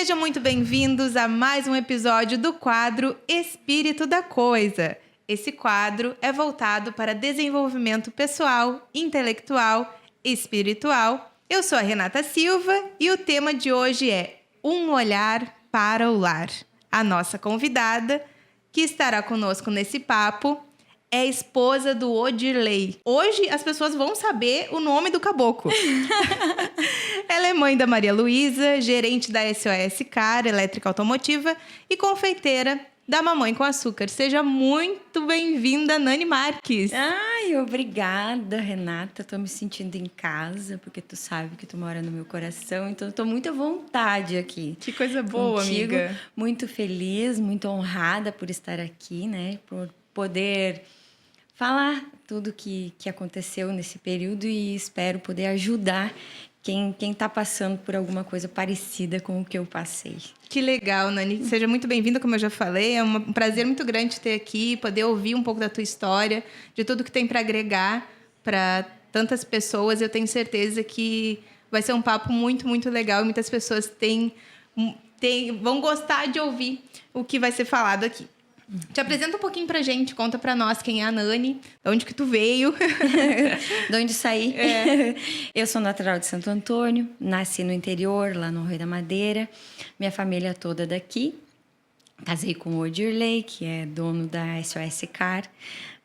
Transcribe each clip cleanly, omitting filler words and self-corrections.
Sejam muito bem-vindos a mais um episódio do quadro Espírito da Coisa. Esse quadro é voltado para desenvolvimento pessoal, intelectual e espiritual. Eu sou a Renata Silva e o tema de hoje é Um Olhar para o Lar. A nossa convidada, que estará conosco nesse papo, é a esposa do Odirley. Hoje as pessoas vão saber o nome do caboclo. Ela é mãe da Maria Luísa, gerente da SOS Car, elétrica automotiva, e confeiteira da Mamãe com Açúcar. Seja muito bem-vinda, Nani Marques. Ai, obrigada, Renata. Tô me sentindo em casa, porque tu sabe que tu mora no meu coração, então eu tô muito à vontade aqui. Que coisa boa, contigo. amiga. Muito feliz, muito honrada por estar aqui, né? Por poder falar tudo que aconteceu nesse período e espero poder ajudar quem está passando por alguma coisa parecida com o que eu passei. Que legal, Nani. Seja muito bem-vinda, como eu já falei. É um prazer muito grande ter aqui, poder ouvir um pouco da tua história, de tudo que tem para agregar para tantas pessoas. Eu tenho certeza que vai ser um papo muito, muito legal. E muitas pessoas vão gostar de ouvir o que vai ser falado aqui. Te apresenta um pouquinho pra gente, conta pra nós quem é a Nani, de onde que tu veio. De onde saí? É. Eu sou natural de Santo Antônio, nasci no interior, lá no Rio da Madeira. Minha família toda daqui. Casei com o Odirley, que é dono da SOS Car.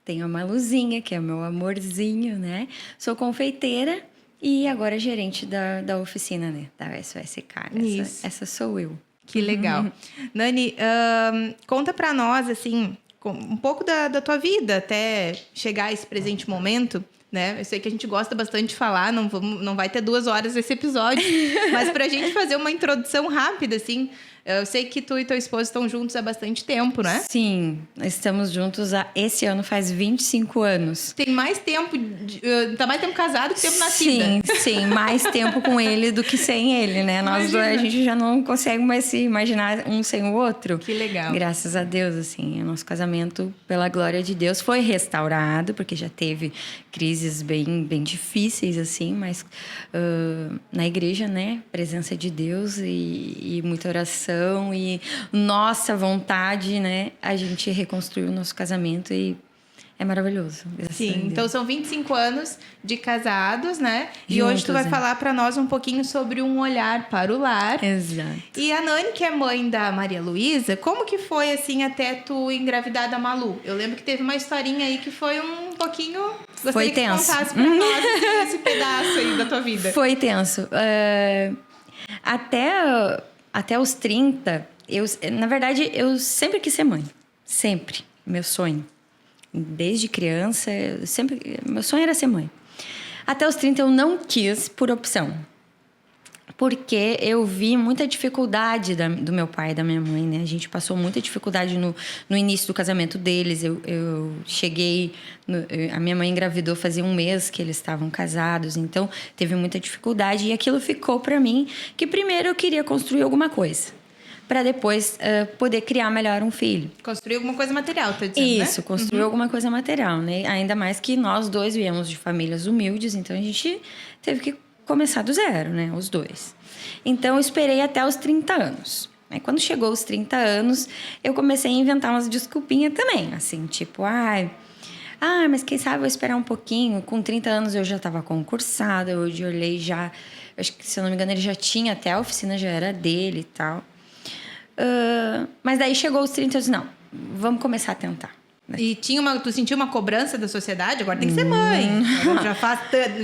Tenho a Maluzinha, que é o meu amorzinho, né? Sou confeiteira e agora gerente da oficina, né? Da SOS Car. Essa sou eu. Que legal. Nani, conta pra nós, assim, um pouco da tua vida até chegar a esse presente momento, né? Eu sei que a gente gosta bastante de falar, não vai ter 2 horas esse episódio, mas pra gente fazer uma introdução rápida, assim, eu sei que tu e tua esposa estão juntos há bastante tempo, né? Sim, estamos juntos esse ano faz 25 anos. Tem mais tempo, tá mais tempo casado que tempo nascida. Sim, mais tempo com ele do que sem ele, né? Nós dois, a gente já não consegue mais se imaginar um sem o outro. Que legal. Graças a Deus, assim, o nosso casamento, pela glória de Deus, foi restaurado, porque já teve crises bem difíceis, assim, mas na igreja, né? Presença de Deus e muita oração e nossa vontade, né? A gente reconstruiu o nosso casamento e é maravilhoso. Sim, então são 25 anos de casados, né? Juntos, e hoje tu vai falar para nós um pouquinho sobre um olhar para o lar. Exato. E a Nani, que é mãe da Maria Luísa, como que foi, assim, até tu engravidar da Malu? Eu lembro que teve uma historinha aí que foi um pouquinho... Foi tenso. Que contasse pra nós esse pedaço aí da tua vida. Foi tenso. Até os 30, na verdade, eu sempre quis ser mãe. Sempre. Meu sonho. Desde criança, meu sonho era ser mãe. Até os 30 eu não quis por opção. Porque eu vi muita dificuldade do meu pai e da minha mãe, né? A gente passou muita dificuldade no início do casamento deles. Eu cheguei... A minha mãe engravidou fazia 1 mês que eles estavam casados. Então, teve muita dificuldade. E aquilo ficou para mim que primeiro eu queria construir alguma coisa. Para depois poder criar melhor um filho. Construir alguma coisa material, tá dizendo, Isso, né? Construir alguma coisa material, né? Ainda mais que nós dois viemos de famílias humildes. Então, a gente teve que começar do zero, né? Os dois. Então, eu esperei até os 30 anos. Aí, quando chegou os 30 anos, eu comecei a inventar umas desculpinhas também. Assim, tipo, mas quem sabe eu vou esperar um pouquinho. Com 30 anos, eu já estava concursada. Eu olhei já... Acho que, se eu não me engano, ele já tinha até a oficina, já era dele e tal. Mas daí chegou os 30 anos, não, vamos começar a tentar. E tu sentiu uma cobrança da sociedade? Agora tem que ser mãe.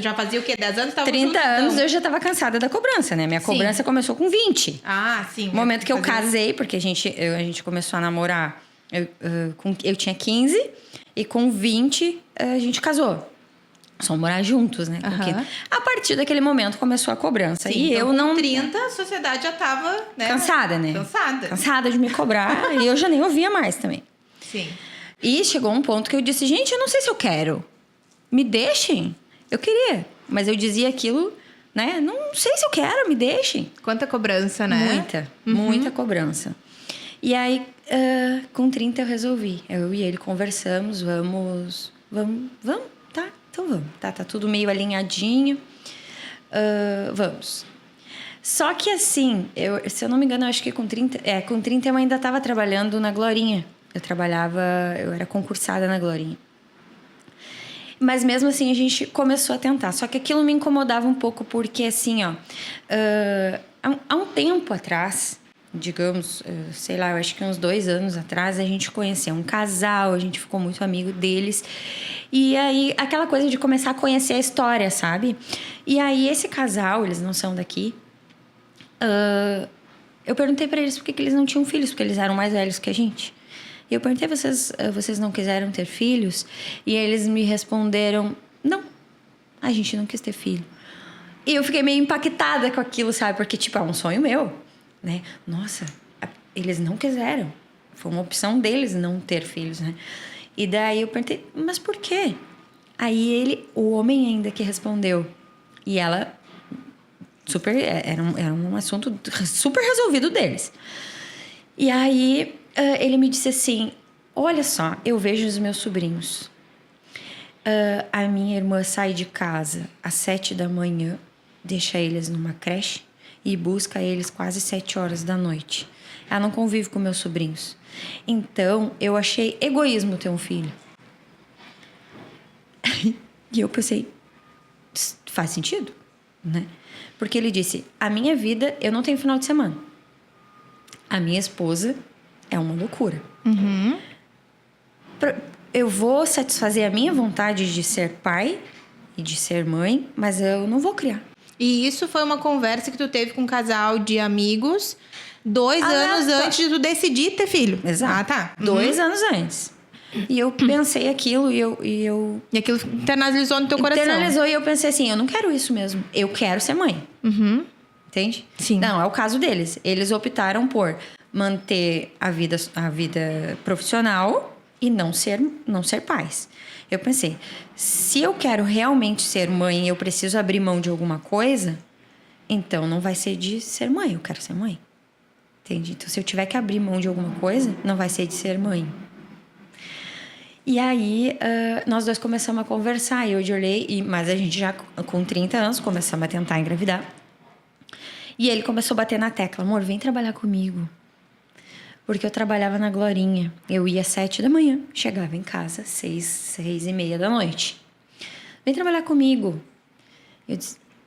Já fazia o quê? 10 anos? 30 anos eu já estava cansada da cobrança, né? Minha cobrança começou com 20. Ah, sim. No momento que eu casei, porque a gente começou a namorar, eu tinha 15 e com 20 a gente casou. Só morar juntos, né? Porque a partir daquele momento começou a cobrança. Sim, e então, eu não... Com 30, a sociedade já tava, né? Cansada, né? Cansada de me cobrar. E eu já nem ouvia mais também. Sim. E chegou um ponto que eu disse, gente, eu não sei se eu quero. Me deixem. Eu queria. Mas eu dizia aquilo, né? Não sei se eu quero, me deixem. Quanta cobrança, né? Muita cobrança. E aí, com 30 eu resolvi. Eu e ele conversamos, vamos, tá? Então vamos. Tá tudo meio alinhadinho. Vamos. Só que assim, se eu não me engano, eu acho que com 30 eu ainda estava trabalhando na Glorinha. Eu era concursada na Glorinha. Mas mesmo assim a gente começou a tentar. Só que aquilo me incomodava um pouco porque assim, ó... há um tempo atrás, digamos, sei lá, eu acho que uns 2 anos atrás, a gente conheceu um casal, a gente ficou muito amigo deles. E aí, aquela coisa de começar a conhecer a história, sabe? E aí, esse casal, eles não são daqui... eu perguntei pra eles por que eles não tinham filhos, porque eles eram mais velhos que a gente. E eu perguntei, vocês não quiseram ter filhos? E eles me responderam, não, a gente não quis ter filho. E eu fiquei meio impactada com aquilo, sabe? Porque, tipo, é um sonho meu, né? Nossa, eles não quiseram. Foi uma opção deles não ter filhos, né? E daí eu perguntei, mas por quê? Aí o homem ainda que respondeu. E ela... Era um assunto super resolvido deles. E aí ele me disse assim, olha só, eu vejo os meus sobrinhos. A minha irmã sai de casa às 7 da manhã, deixa eles numa creche e busca eles quase 7 horas da noite. Ela não convive com meus sobrinhos. Então eu achei egoísmo ter um filho. E eu pensei, faz sentido, né? Porque ele disse, a minha vida, eu não tenho final de semana. A minha esposa é uma loucura. Uhum. Eu vou satisfazer a minha vontade de ser pai e de ser mãe, mas eu não vou criar. E isso foi uma conversa que tu teve com um casal de amigos 2 anos antes de tu decidir ter filho. Exato. Ah, tá. 2 anos antes. E eu pensei aquilo e eu... E aquilo internalizou no teu coração. Internalizou e eu pensei assim, eu não quero isso mesmo. Eu quero ser mãe. Uhum. Entende? Sim. Não, é o caso deles. Eles optaram por manter a vida profissional e não ser pais. Eu pensei, se eu quero realmente ser mãe e eu preciso abrir mão de alguma coisa, então não vai ser de ser mãe, eu quero ser mãe. Entende? Então, se eu tiver que abrir mão de alguma coisa, não vai ser de ser mãe. E aí, nós dois começamos a conversar. E eu olhei, mas a gente já com 30 anos começamos a tentar engravidar. E ele começou a bater na tecla: amor, vem trabalhar comigo. Porque eu trabalhava na Glorinha. Eu ia às 7 da manhã, chegava em casa às 6:30 da noite. Vem trabalhar comigo.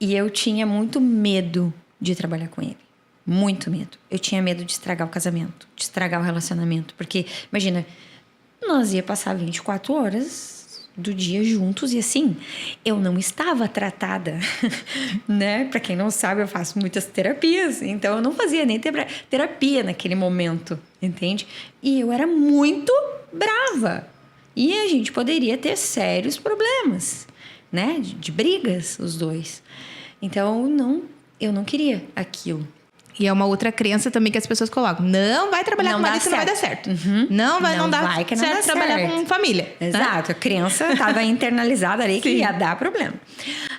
E eu tinha muito medo de trabalhar com ele. Muito medo. Eu tinha medo de estragar o casamento, de estragar o relacionamento. Porque, imagina, nós ia passar 24 horas do dia juntos e assim, eu não estava tratada, né? Pra quem não sabe, eu faço muitas terapias, então eu não fazia nem terapia naquele momento, entende? E eu era muito brava. E a gente poderia ter sérios problemas, né? De brigas, os dois. Então, eu não queria aquilo. E é uma outra crença também que as pessoas colocam. Não vai trabalhar com marido que não vai dar certo. Uhum. Não vai que não certo dá trabalhar certo. com família. Exato. A crença estava internalizada ali que ia dar problema.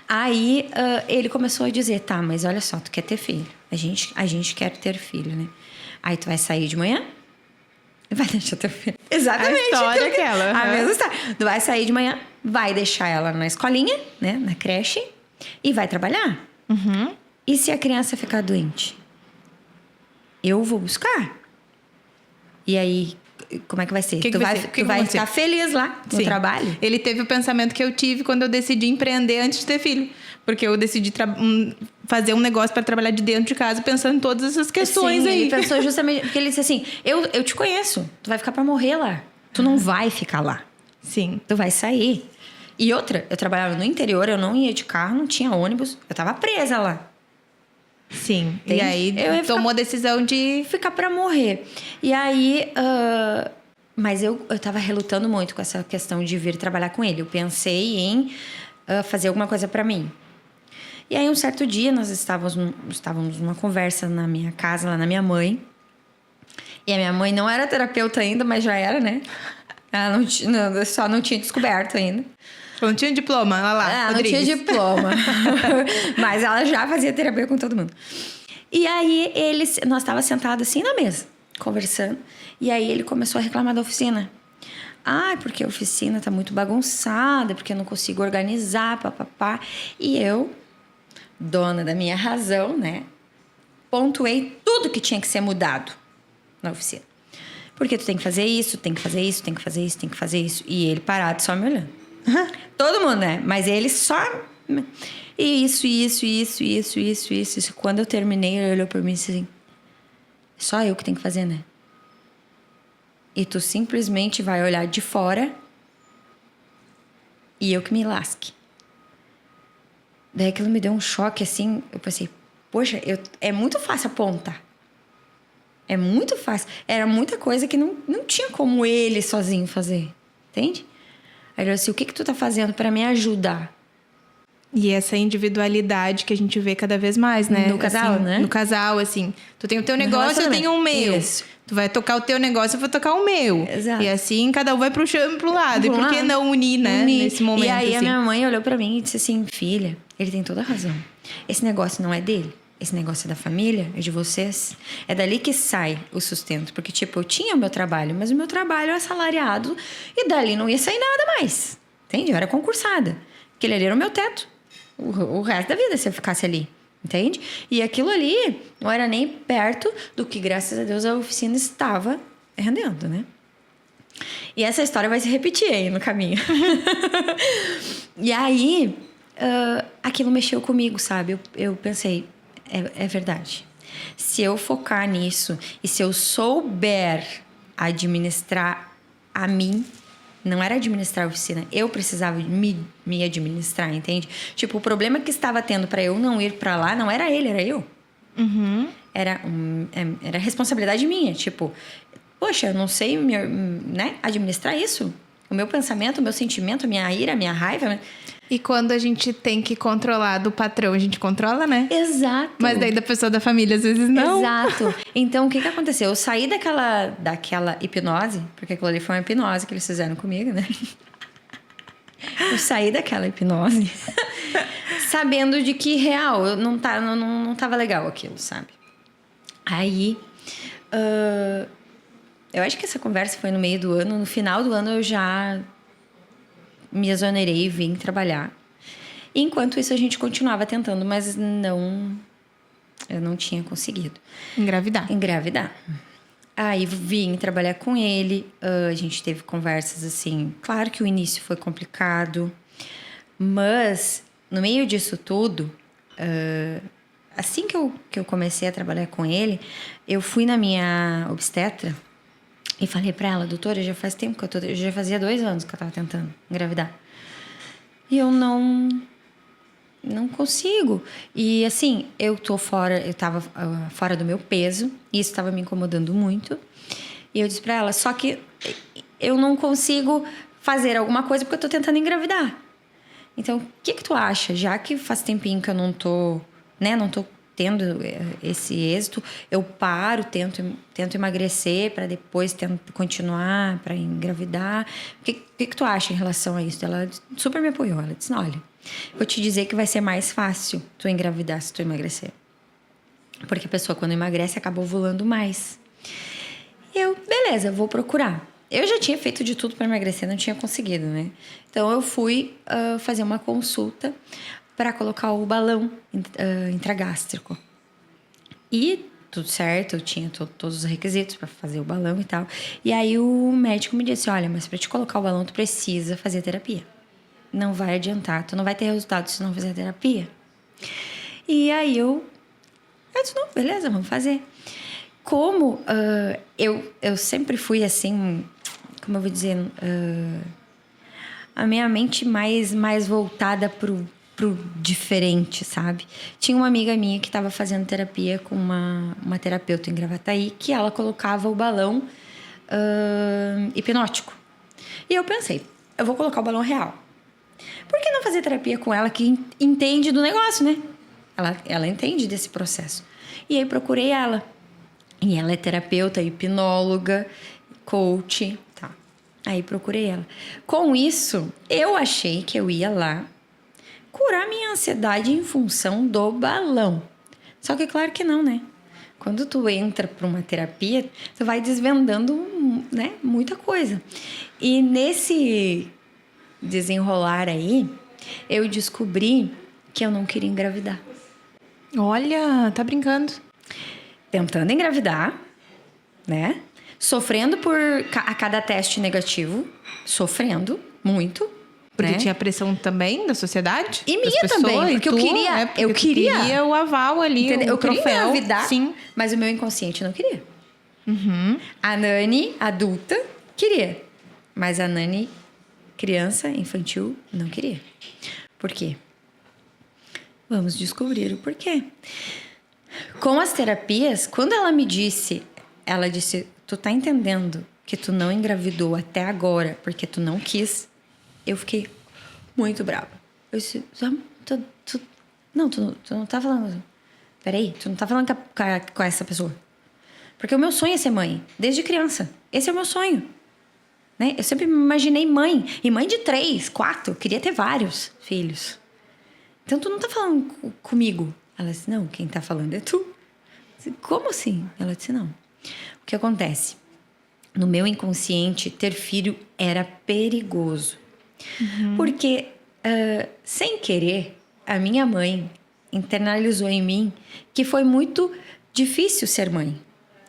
Aí ele começou a dizer, tá, mas olha só, tu quer ter filho. A gente quer ter filho, né? Aí tu vai sair de manhã e vai deixar teu filho. Exatamente. A história é aquela. A mesma história. Tu vai sair de manhã, vai deixar ela na escolinha, né? Na creche. E vai trabalhar. Uhum. E se a criança ficar doente? Eu vou buscar. E aí, como é que vai ser? Tu vai estar feliz lá no trabalho? Ele teve o pensamento que eu tive quando eu decidi empreender antes de ter filho. Porque eu decidi fazer um negócio para trabalhar de dentro de casa, pensando em todas essas questões. Sim, aí. Ele pensou justamente... Porque ele disse assim, eu te conheço. Tu vai ficar para morrer lá. Tu não vai ficar lá. Sim. Tu vai sair. E outra, eu trabalhava no interior, eu não ia de carro, não tinha ônibus. Eu tava presa lá. Sim. Entende? E aí tomou a decisão de ficar pra morrer. E aí... mas eu tava relutando muito com essa questão de vir trabalhar com ele. Eu pensei em fazer alguma coisa pra mim. E aí, um certo dia, nós estávamos numa conversa na minha casa, lá na minha mãe. E a minha mãe não era terapeuta ainda, mas já era, né? Ela só não tinha descoberto ainda. Não tinha diploma, olha lá, não tinha diploma. Mas ela já fazia terapia com todo mundo. E aí, nós estávamos sentados assim na mesa, conversando. E aí, ele começou a reclamar da oficina. Porque a oficina tá muito bagunçada, porque eu não consigo organizar, papapá. E eu, dona da minha razão, né? pontuei tudo que tinha que ser mudado na oficina. Porque tu tem que fazer isso, tem que fazer isso, tem que fazer isso, tem que fazer isso. E ele parado só me olhando. Todo mundo, né? Mas ele só... Isso. Quando eu terminei, ele olhou pra mim e disse assim... Só eu que tenho que fazer, né? E tu simplesmente vai olhar de fora... E eu que me lasque. Daí aquilo me deu um choque, assim. Eu pensei, poxa, é muito fácil apontar. É muito fácil. Era muita coisa que não tinha como ele sozinho fazer. Entende? Aí ele disse, o que tu tá fazendo para me ajudar? E essa individualidade que a gente vê cada vez mais, né? No casal, assim, né? No casal, assim. Tu tem o teu negócio, eu tenho o meu. Isso. Tu vai tocar o teu negócio, eu vou tocar o meu. Exato. E assim, cada um vai pro lado. E por que não unir, né? Unir. Nesse momento, E aí assim. a minha mãe olhou pra mim e disse assim, filha, ele tem toda a razão. Esse negócio não é dele. Esse negócio é da família, é de vocês. É dali que sai o sustento. Porque, tipo, eu tinha o meu trabalho, mas o meu trabalho é assalariado e dali não ia sair nada mais. Entende? Eu era concursada. Aquele ali era o meu teto. O resto da vida, se eu ficasse ali. Entende? E aquilo ali não era nem perto do que, graças a Deus, a oficina estava rendendo, né? E essa história vai se repetir aí no caminho. E aí, aquilo mexeu comigo, sabe? Eu pensei, é verdade. Se eu focar nisso e se eu souber administrar a mim, não era administrar a oficina, eu precisava me administrar, entende? Tipo, o problema que estava tendo para eu não ir para lá não era ele, era eu. Uhum. Era responsabilidade minha, tipo, poxa, eu não sei né, administrar isso. O meu pensamento, o meu sentimento, a minha ira, a minha raiva. E quando a gente tem que controlar do patrão, a gente controla, né? Exato. Mas daí da pessoa da família, às vezes, não. Exato. Então, o que aconteceu? Eu saí daquela hipnose, porque aquilo ali foi uma hipnose que eles fizeram comigo, né? Eu saí daquela hipnose sabendo de que, real, eu não tava legal aquilo, sabe? Aí, eu acho que essa conversa foi no meio do ano. No final do ano, eu já me exonerei e vim trabalhar. E enquanto isso, a gente continuava tentando, mas eu não tinha conseguido. Engravidar. Aí vim trabalhar com ele. A gente teve conversas assim. Claro que o início foi complicado. Mas, no meio disso tudo, assim que eu comecei a trabalhar com ele, eu fui na minha obstetra e falei pra ela, doutora, já faz tempo que eu já fazia 2 anos que eu tava tentando engravidar. E eu não consigo. E assim, eu tava fora do meu peso, e isso tava me incomodando muito. E eu disse pra ela, só que eu não consigo fazer alguma coisa porque eu tô tentando engravidar. Então, o que tu acha? Já que faz tempinho que eu não tô tendo esse êxito, eu paro, tento emagrecer para depois continuar, para engravidar. O que tu acha em relação a isso? Ela super me apoiou. Ela disse, olha, vou te dizer que vai ser mais fácil tu engravidar se tu emagrecer. Porque a pessoa, quando emagrece, acaba ovulando mais. Beleza, vou procurar. Eu já tinha feito de tudo para emagrecer, não tinha conseguido, né? Então, eu fui fazer uma consulta para colocar o balão intragástrico. E tudo certo, eu tinha todos os requisitos para fazer o balão e tal. E aí o médico me disse, olha, mas para te colocar o balão tu precisa fazer terapia. Não vai adiantar, tu não vai ter resultado se não fizer terapia. E aí eu disse, não, beleza, vamos fazer. Como eu sempre fui assim, como eu vou dizer, a minha mente mais voltada pro diferente, sabe? Tinha uma amiga minha que estava fazendo terapia com uma terapeuta em Gravataí, que ela colocava o balão hipnótico. E eu pensei, eu vou colocar o balão real. Por que não fazer terapia com ela que entende do negócio, né? Ela entende desse processo. E aí procurei ela. E ela é terapeuta, hipnóloga, coach, tá. Aí procurei ela. Com isso, eu achei que eu ia lá curar minha ansiedade em função do balão. Só que claro que não, né? Quando tu entra para uma terapia, tu vai desvendando, né, muita coisa. E nesse desenrolar aí, eu descobri que eu não queria engravidar. Olha, tá brincando. tentando engravidar, né? Sofrendo a cada teste negativo, sofrendo muito. Porque né? tinha pressão também da sociedade? E minha também, porque eu queria, né? Porque eu queria. queria o aval ali, Entendeu? o Eu queria troféu. engravidar, Sim. mas o meu inconsciente não queria. Uhum. A Nani, adulta, queria. Mas a Nani, criança, infantil, não queria. Por quê? Vamos descobrir o porquê. Com as terapias, quando ela disse, tu tá entendendo que tu não engravidou até agora porque tu não quis? Eu fiquei muito brava. Eu disse, tu não tá falando... Peraí, tu não tá falando com essa pessoa. Porque o meu sonho é ser mãe, desde criança. Esse é o meu sonho. Né? Eu sempre me imaginei mãe. E mãe de 3, 4. Eu queria ter vários filhos. Então, tu não tá falando comigo. Ela disse, não, quem tá falando é tu. Eu disse, como assim? Ela disse, não. O que acontece? No meu inconsciente, ter filho era perigoso. Porque, sem querer, a minha mãe internalizou em mim que foi muito difícil ser mãe.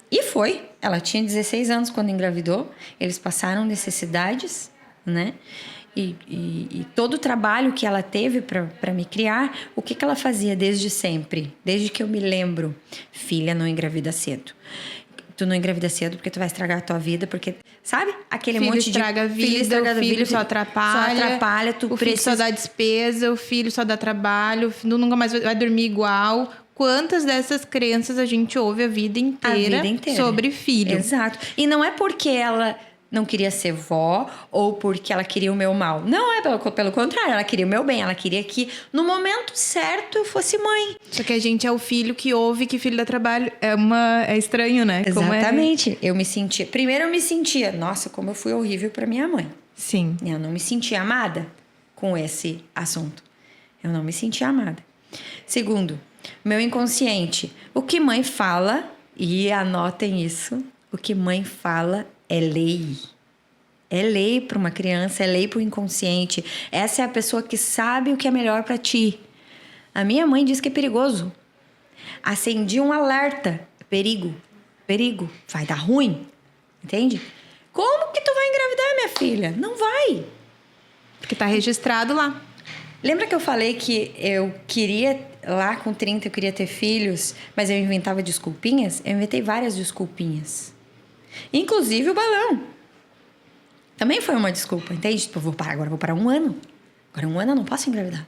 E foi. Ela tinha 16 anos quando engravidou. Eles passaram necessidades, né? E todo o trabalho que ela teve para me criar, o que ela fazia desde sempre? Desde que eu me lembro. Filha, não engravida cedo. Tu não engravida cedo porque tu vai estragar a tua vida, porque... Sabe? Aquele Filho monte estraga a de... vida, o filho só atrapalha. Só atrapalha. O filho só dá despesa, o filho só dá trabalho, o filho nunca mais vai dormir igual. Quantas dessas crenças a gente ouve a vida inteira sobre filho? Exato. E não é porque ela não queria ser vó ou porque ela queria o meu mal. Não, é pelo contrário. Ela queria o meu bem. Ela queria que no momento certo eu fosse mãe. Só que a gente é o filho que ouve que filho dá trabalho. É estranho, né? Exatamente. Eu me sentia... Primeiro eu me sentia... Nossa, como eu fui horrível pra minha mãe. Sim. Eu não me sentia amada com esse assunto. Eu não me sentia amada. Segundo... Meu inconsciente. O que mãe fala, e anotem isso, o que mãe fala é lei. É lei para uma criança, é lei para o inconsciente. Essa é a pessoa que sabe o que é melhor para ti. A minha mãe diz que é perigoso. Acendi um alerta. Perigo, perigo, vai dar ruim. Entende? Como que tu vai engravidar, minha filha? Não vai. Porque tá registrado lá. Lembra que eu falei que eu queria, lá com 30, eu queria ter filhos, mas eu inventava desculpinhas? Eu inventei várias desculpinhas. Inclusive o balão. Também foi uma desculpa, entende? Tipo, agora vou parar 1 ano. Agora 1 ano eu não posso engravidar.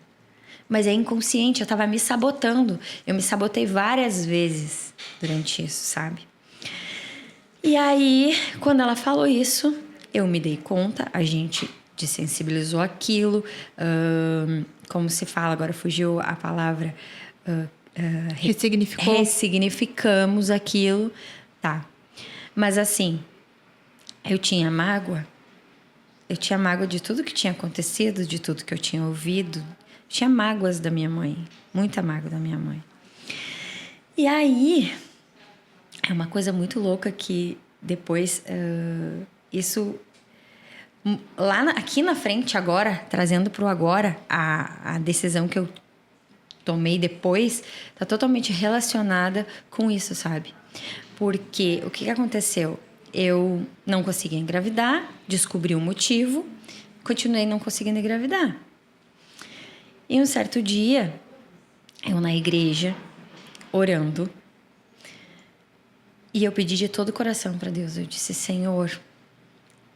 Mas é inconsciente, eu tava me sabotando. Eu me sabotei várias vezes durante isso, sabe? E aí, quando ela falou isso, eu me dei conta, a gente desensibilizou aquilo, como se fala, agora fugiu a palavra, ressignificou. Ressignificamos aquilo, tá. Mas assim, eu tinha mágoa de tudo que tinha acontecido, de tudo que eu tinha ouvido, tinha mágoas da minha mãe, muita mágoa da minha mãe. E aí, é uma coisa muito louca que depois, isso... Aqui na frente agora, trazendo para o agora, a decisão que eu tomei depois tá totalmente relacionada com isso, sabe? Porque o que aconteceu? Eu não consegui engravidar, descobri o motivo, continuei não conseguindo engravidar. E um certo dia, eu na igreja, orando, e eu pedi de todo o coração para Deus, eu disse, Senhor,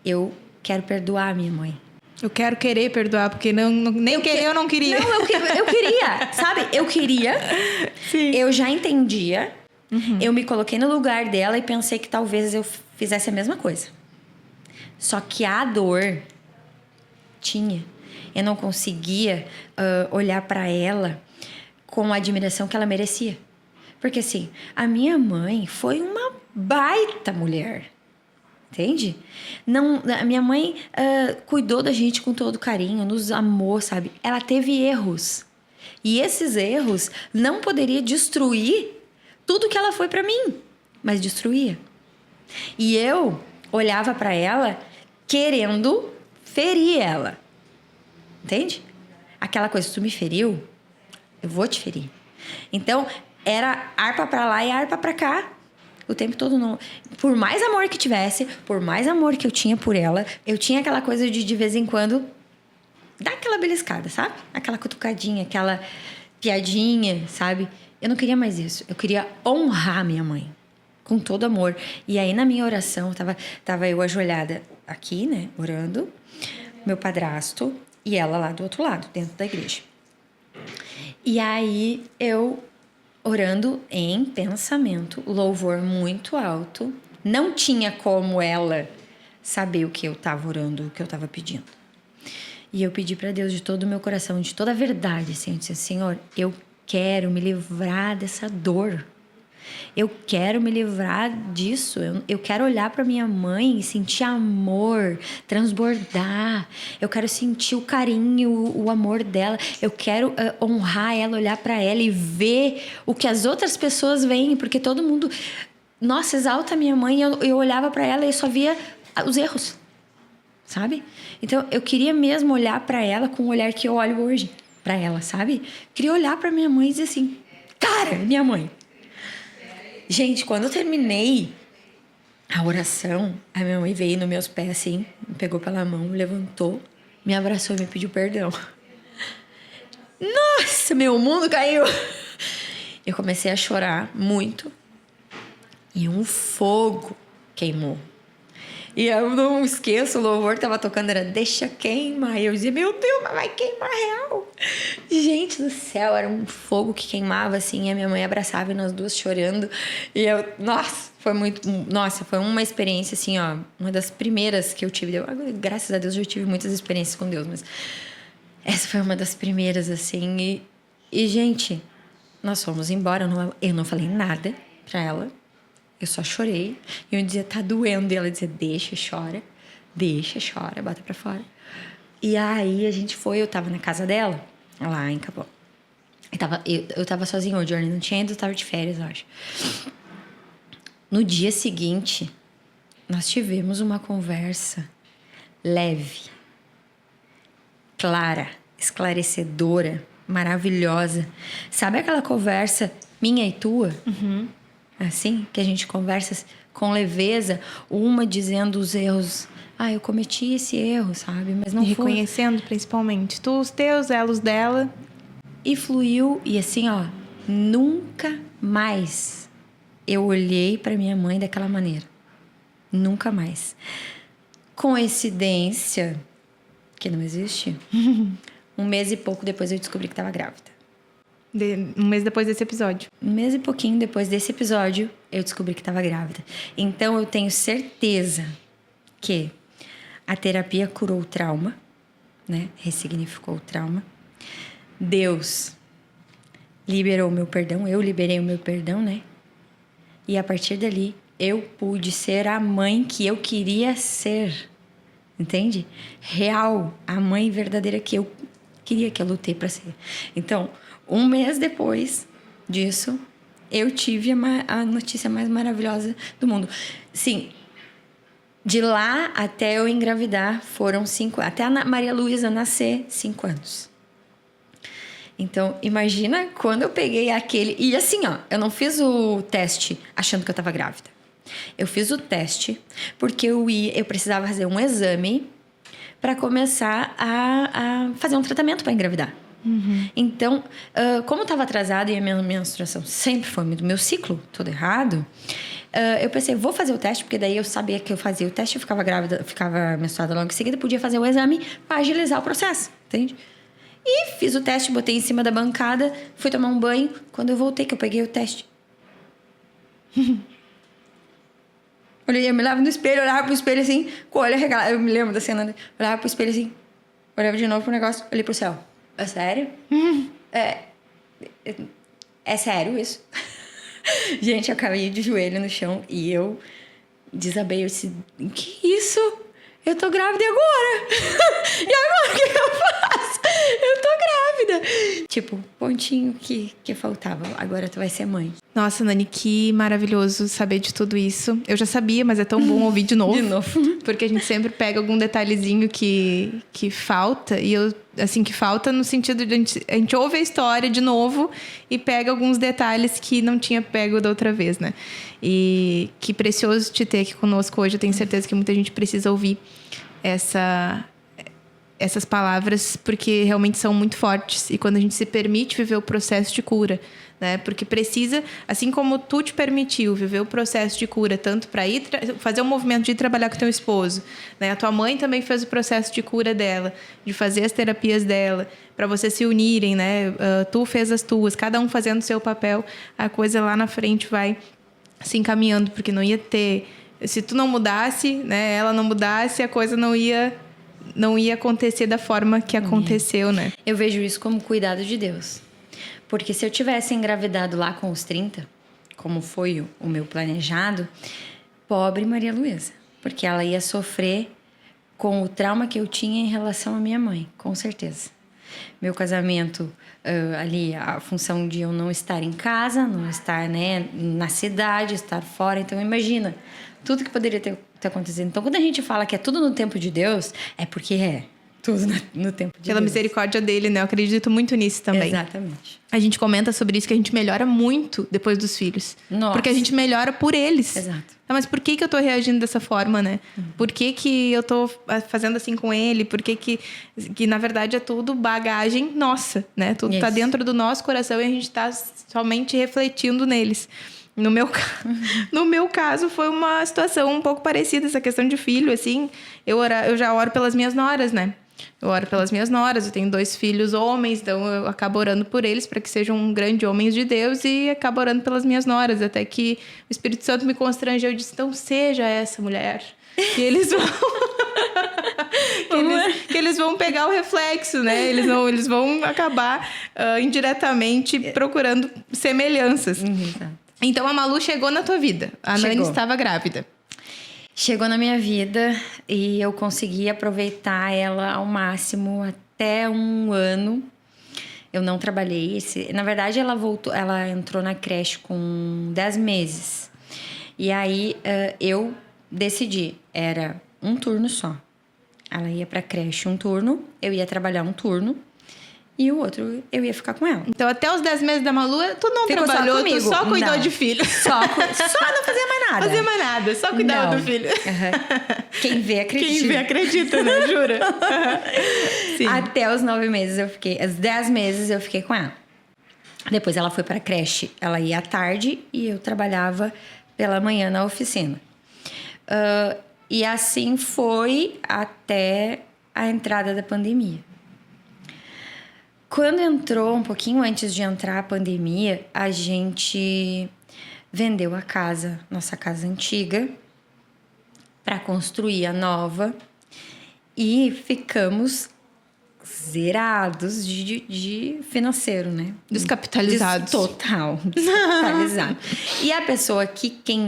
eu quero perdoar a minha mãe. Eu quero querer perdoar, porque eu não queria. Não, eu queria, sabe? Eu queria. Sim. Eu já entendia. Eu me coloquei no lugar dela e pensei que talvez eu fizesse a mesma coisa. Só que a dor tinha. Eu não conseguia olhar para ela com a admiração que ela merecia. Porque assim, a minha mãe foi uma baita mulher. Entende? Não, a minha mãe cuidou da gente com todo carinho, nos amou, sabe? Ela teve erros. E esses erros não poderia destruir tudo que ela foi pra mim, mas destruía. E eu olhava pra ela querendo ferir ela. Entende? Aquela coisa, se tu me feriu, eu vou te ferir. Então, era harpa pra lá e harpa pra cá. O tempo todo. Não. Por mais amor que tivesse, por mais amor que eu tinha por ela, eu tinha aquela coisa de vez em quando, dar aquela beliscada, sabe? Aquela cutucadinha, aquela piadinha, sabe? Eu não queria mais isso. Eu queria honrar minha mãe. Com todo amor. E aí, na minha oração, tava eu ajoelhada aqui, né? Orando. Meu padrasto e ela lá do outro lado, dentro da igreja. E aí, eu orando em pensamento, louvor muito alto. Não tinha como ela saber o que eu tava orando, o que eu tava pedindo. E eu pedi para Deus de todo o meu coração, de toda a verdade, assim. Eu disse, Senhor, eu quero me livrar dessa dor. Eu quero me livrar disso. Eu quero olhar para minha mãe e sentir amor, transbordar. Eu quero sentir o carinho, o amor dela. Eu quero honrar ela, olhar para ela e ver o que as outras pessoas veem, porque todo mundo, nossa, exalta a minha mãe. Eu olhava para ela e só via os erros, sabe? Então eu queria mesmo olhar para ela com o olhar que eu olho hoje para ela, sabe? Queria olhar para minha mãe e dizer assim, cara, minha mãe. Gente, quando eu terminei a oração, a minha mãe veio nos meus pés assim, me pegou pela mão, me levantou, me abraçou e me pediu perdão. Nossa, meu mundo caiu! Eu comecei a chorar muito e um fogo queimou. E eu não esqueço, o louvor que tava tocando era Deixa Queimar. E eu dizia, meu Deus, mas vai queimar real. Gente do céu, era um fogo que queimava assim. E a minha mãe abraçava e nós duas chorando. E eu, foi uma experiência assim, ó. Uma das primeiras que eu tive. Graças a Deus eu tive muitas experiências com Deus, mas essa foi uma das primeiras assim. E gente, nós fomos embora. Eu não falei nada pra ela. Eu só chorei. E eu dizia, tá doendo. E ela dizia, deixa, chora, bota pra fora. E aí a gente foi, eu tava na casa dela, lá em Capão. Eu tava sozinha, o Johnny não tinha ido, eu tava de férias, eu acho. No dia seguinte, nós tivemos uma conversa leve, clara, esclarecedora, maravilhosa. Sabe aquela conversa minha e tua? Uhum. Assim, que a gente conversa com leveza, uma dizendo os erros. Eu cometi esse erro, sabe? Mas não reconhecendo, principalmente, tu, os teus, ela, os dela. E fluiu, e assim, ó, nunca mais eu olhei pra minha mãe daquela maneira. Nunca mais. Coincidência, que não existe, um mês e pouco depois eu descobri que estava grávida. Um mês depois desse episódio. Um mês e pouquinho depois desse episódio, eu descobri que estava grávida. Então, eu tenho certeza que a terapia curou o trauma, né? Ressignificou o trauma. Deus liberou o meu perdão. Eu liberei o meu perdão, né? E a partir dali, eu pude ser a mãe que eu queria ser. Entende? Real. A mãe verdadeira que eu queria, que eu lutei para ser. Então, um mês depois disso, eu tive a notícia mais maravilhosa do mundo. Sim, de lá até eu engravidar foram 5 anos. Até a Maria Luísa nascer, 5 anos. Então, imagina quando eu peguei aquele... E assim, ó, eu não fiz o teste achando que eu estava grávida. Eu fiz o teste porque eu precisava fazer um exame para começar a fazer um tratamento para engravidar. Uhum. Então, como eu estava atrasada e a minha menstruação sempre foi do meu ciclo todo errado, eu pensei, vou fazer o teste, porque daí eu sabia que eu fazia o teste, eu ficava grávida, ficava menstruada logo em seguida, podia fazer o exame para agilizar o processo, entende? E fiz o teste, botei em cima da bancada, fui tomar um banho. Quando eu voltei, que eu peguei o teste. Eu me olhava no espelho, olhava pro espelho assim, com o olho arregalado. Eu me lembro da cena, né? Olhava pro espelho assim, olhava de novo pro negócio, olhei pro céu. É sério? É sério isso? Gente, eu caí de joelho no chão e eu desabei. Eu disse, que isso? Eu tô grávida agora? E agora o que eu faço? Eu tô grávida. Tipo, pontinho que faltava. Agora tu vai ser mãe. Nossa, Nani, que maravilhoso saber de tudo isso. Eu já sabia, mas é tão bom ouvir de novo. De novo. Porque a gente sempre pega algum detalhezinho que falta. E eu, assim, que falta no sentido de a gente ouve a história de novo e pega alguns detalhes que não tinha pego da outra vez, né? E que precioso te ter aqui conosco hoje. Eu tenho certeza que muita gente precisa ouvir essas palavras, porque realmente são muito fortes. E quando a gente se permite viver o processo de cura, né? Porque precisa, assim como tu te permitiu viver o processo de cura, tanto para ir fazer o movimento de ir trabalhar com teu esposo, né? A tua mãe também fez o processo de cura dela, de fazer as terapias dela, para vocês se unirem, né? Tu fez as tuas, cada um fazendo o seu papel, a coisa lá na frente vai se encaminhando, porque não ia ter... Se tu não mudasse, né? Ela não mudasse, a coisa não ia acontecer da forma que aconteceu, né? Eu vejo isso como cuidado de Deus. Porque se eu tivesse engravidado lá com os 30, como foi o meu planejado, pobre Maria Luísa. Porque ela ia sofrer com o trauma que eu tinha em relação à minha mãe, com certeza. Meu casamento, ali, a função de eu não estar em casa, não estar, né, na cidade, estar fora. Então, imagina tudo que poderia ter acontecido. Então, quando a gente fala que é tudo no tempo de Deus, é porque é tudo no tempo de Deus. Pela misericórdia dele, né? Eu acredito muito nisso também. Exatamente. A gente comenta sobre isso, que a gente melhora muito depois dos filhos. Nossa. Porque a gente melhora por eles. Exato. Mas por que eu tô reagindo dessa forma, né? Por que eu tô fazendo assim com ele? Por que na verdade é tudo bagagem nossa, né? Tudo tá dentro do nosso coração e a gente tá somente refletindo neles. No meu caso, foi uma situação um pouco parecida, essa questão de filho, assim. Eu já oro pelas minhas noras, né? Eu oro pelas minhas noras, eu tenho 2 filhos homens, então eu acabo orando por eles para que sejam grandes homens de Deus e acabo orando pelas minhas noras, até que o Espírito Santo me constrangeu e disse, então seja essa mulher. E eles vão... que eles vão pegar o reflexo, né? Eles vão acabar indiretamente procurando semelhanças. Então a Malu chegou na tua vida. A Nani estava grávida. Chegou na minha vida e eu consegui aproveitar ela ao máximo até 1 ano. Eu não trabalhei. Na verdade, ela entrou na creche com 10 meses. E aí eu decidi, era um turno só. Ela ia pra creche um turno, eu ia trabalhar um turno. E o outro, eu ia ficar com ela. Então, até os 10 meses da Malu, tu não trabalhou, tu só cuidou de filho. Só não fazia mais nada. Fazia mais nada, só cuidava do filho. Quem vê, acredita. Quem vê, acredita, né? Jura? Sim. Até os 9 meses eu fiquei... Os 10 meses eu fiquei com ela. Depois ela foi pra creche. Ela ia à tarde e eu trabalhava pela manhã na oficina. E assim foi até a entrada da pandemia. Quando entrou, um pouquinho antes de entrar a pandemia, a gente vendeu a casa, nossa casa antiga, para construir a nova e ficamos zerados de financeiro, né? Descapitalizados. Total, descapitalizado. E a pessoa que quem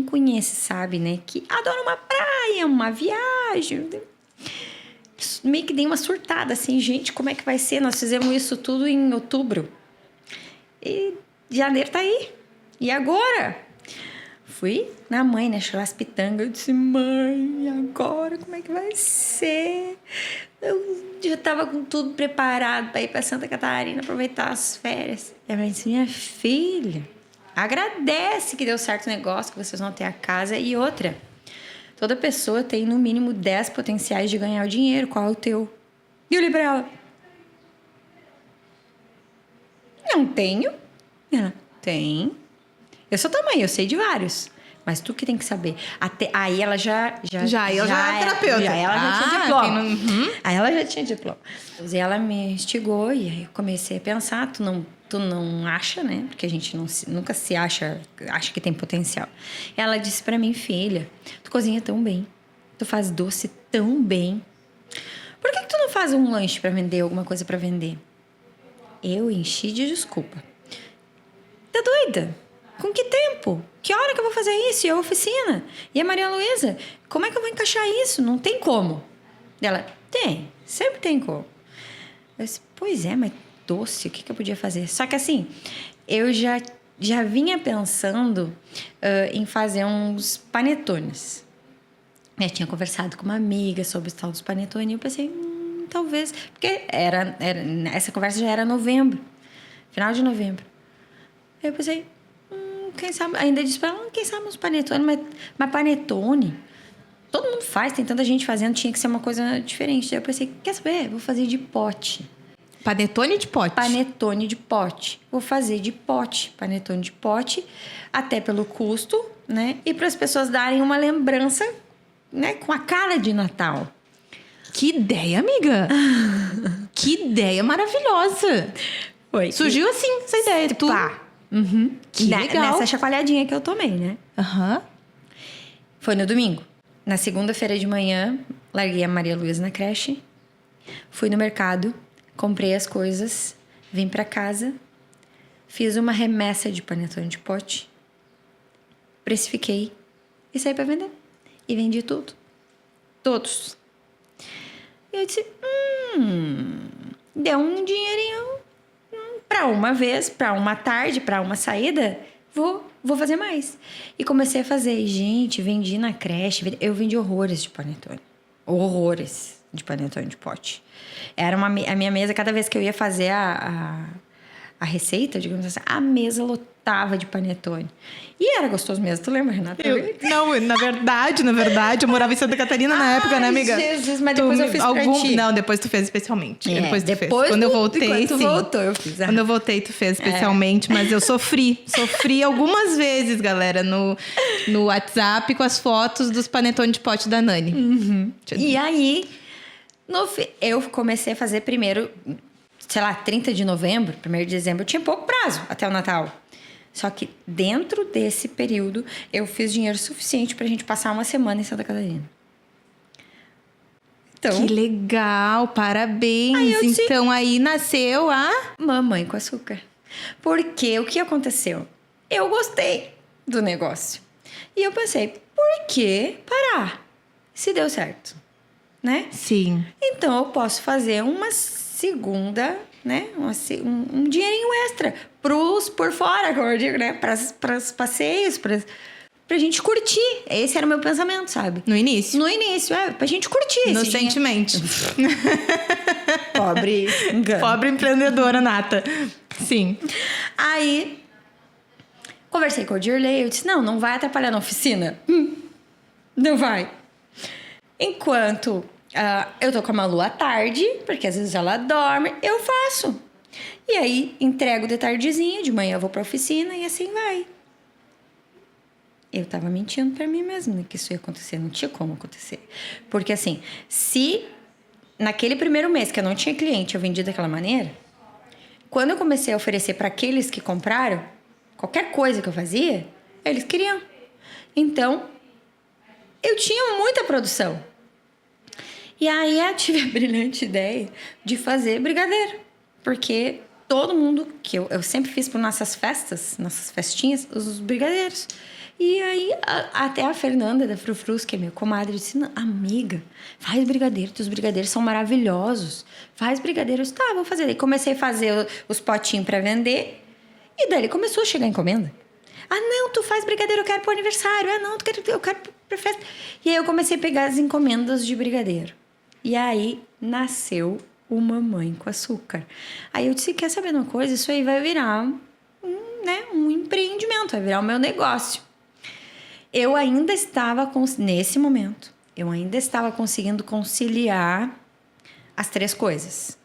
conhece sabe, né? Que adora uma praia, uma viagem... Meio que dei uma surtada, assim, gente, como é que vai ser? Nós fizemos isso tudo em outubro. E janeiro tá aí. E agora? Fui na mãe, né? Chorar as pitangas. Eu disse, mãe, agora como é que vai ser? Eu já tava com tudo preparado para ir para Santa Catarina, aproveitar as férias. E a mãe disse, minha filha, agradece que deu certo o negócio, que vocês vão ter a casa. E outra... Toda pessoa tem, no mínimo, 10 potenciais de ganhar o dinheiro. Qual é o teu? E eu olhei pra ela. Não tenho. Ela, tem. Eu sou tua mãe, eu sei de vários. Mas tu que tem que saber. Aí ela já é terapeuta. Ela já tinha diploma. Aí ela já tinha diploma. E ela me instigou e aí eu comecei a pensar, tu não acha, né? Porque a gente nunca se acha que tem potencial. Ela disse pra mim, filha, tu cozinha tão bem, tu faz doce tão bem. Por que tu não faz um lanche pra vender, alguma coisa pra vender? Eu enchi de desculpa. Tá doida? Com que tempo? Que hora que eu vou fazer isso? E a oficina? E a Maria Luísa? Como é que eu vou encaixar isso? Não tem como. Ela, tem. Sempre tem como. Eu disse, pois é, mas doce, o que eu podia fazer? Só que assim, eu já já vinha pensando em fazer uns panetones. Eu tinha conversado com uma amiga sobre o tal dos panetones e eu pensei, talvez... Porque essa conversa já era novembro, final de novembro. Aí eu pensei, quem sabe... Ainda disse pra ela, quem sabe uns panetones, mas panetone... Todo mundo faz, tem tanta gente fazendo, tinha que ser uma coisa diferente. Aí eu pensei, quer saber? Vou fazer de pote. Panetone de pote? Panetone de pote. Vou fazer de pote, panetone de pote, até pelo custo, né? E para as pessoas darem uma lembrança, né? Com a cara de Natal. Que ideia, amiga! Que ideia maravilhosa! Foi. Surgiu assim, essa ideia. Tu... Pá. Que legal. Nessa chacoalhadinha que eu tomei, né? Aham. Foi no domingo. Na segunda-feira de manhã, larguei a Maria Luísa na creche. Fui no mercado, comprei as coisas, vim pra casa, fiz uma remessa de panetone de pote, precifiquei e saí pra vender. E vendi tudo. Todos. E eu disse, deu um dinheirinho pra uma vez, pra uma tarde, pra uma saída, vou fazer mais. E comecei a fazer. Gente, vendi na creche. Eu vendi horrores de panetone. Horrores de panetone de pote. Era a minha mesa, cada vez que eu ia fazer a receita, digamos assim, a mesa lotava de panetone. E era gostoso mesmo. Tu lembra, Renata? Não, na verdade, eu morava em Santa Catarina na época, né, amiga? Jesus, mas depois eu fiz pra ti. Não, depois tu fez especialmente. Depois tu fez. Quando eu voltei, tu sim. voltou, eu fiz. Quando eu voltei, tu fez especialmente, mas eu sofri. Sofri algumas vezes, galera, no WhatsApp com as fotos dos panetone de pote da Nani. E aí, eu comecei a fazer primeiro, sei lá, 30 de novembro, 1º de dezembro. Eu tinha pouco prazo até o Natal. Só que dentro desse período, eu fiz dinheiro suficiente pra gente passar uma semana em Santa Catarina. Então, que legal, parabéns. Então aí nasceu a... Mamãe com Açúcar. Porque o que aconteceu? Eu gostei do negócio. E eu pensei, por que parar? Se deu certo, né? Sim. Então, eu posso fazer uma segunda, né? Um dinheirinho extra por fora, como eu digo, né? Para os passeios, pra gente curtir. Esse era o meu pensamento, sabe? No início? No início, pra gente curtir. Inocentemente. Pobre engano. Pobre empreendedora nata. Sim. Aí, conversei com o Dirley, eu disse, não vai atrapalhar na oficina. Não vai. Enquanto eu tô com a Malu à tarde, porque às vezes ela dorme, eu faço. E aí, entrego de tardezinha, de manhã eu vou pra oficina e assim vai. Eu tava mentindo pra mim mesma, né, que isso ia acontecer. Não tinha como acontecer. Porque assim, se naquele primeiro mês que eu não tinha cliente, eu vendi daquela maneira, quando eu comecei a oferecer para aqueles que compraram, qualquer coisa que eu fazia, eles queriam. Então, eu tinha muita produção. E aí eu tive a brilhante ideia de fazer brigadeiro. Porque todo mundo, que eu sempre fiz por nossas festas, nossas festinhas, os brigadeiros. E aí, até a Fernanda da Frufrus, que é minha comadre, disse, amiga, faz brigadeiro, teus brigadeiros são maravilhosos. Faz brigadeiros. Tá, vou fazer. Aí comecei a fazer os potinhos para vender. E daí começou a chegar a encomenda. Não, tu faz brigadeiro, eu quero pro aniversário. Não, eu quero pra festa. E aí eu comecei a pegar as encomendas de brigadeiro. E aí nasceu o Mamãe com Açúcar. Aí eu disse, quer saber de uma coisa? Isso aí vai virar um empreendimento, vai virar o meu negócio. Eu ainda estava, nesse momento, conseguindo conciliar as 3 coisas.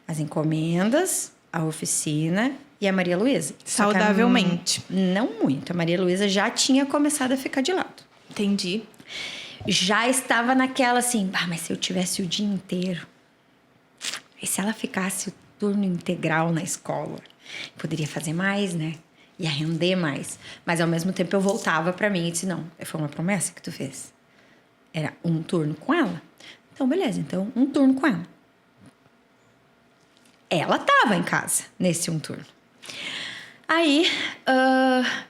As encomendas, a oficina e a Maria Luísa. Saudavelmente. Não muito. A Maria Luísa já tinha começado a ficar de lado. Entendi. Já estava naquela assim, mas se eu tivesse o dia inteiro, e se ela ficasse o turno integral na escola, poderia fazer mais, né? Ia render mais. Mas, ao mesmo tempo, eu voltava pra mim e disse, não, foi uma promessa que tu fez. Era um turno com ela. Então, beleza. Então, um turno com ela. Ela tava em casa, nesse um turno. Aí,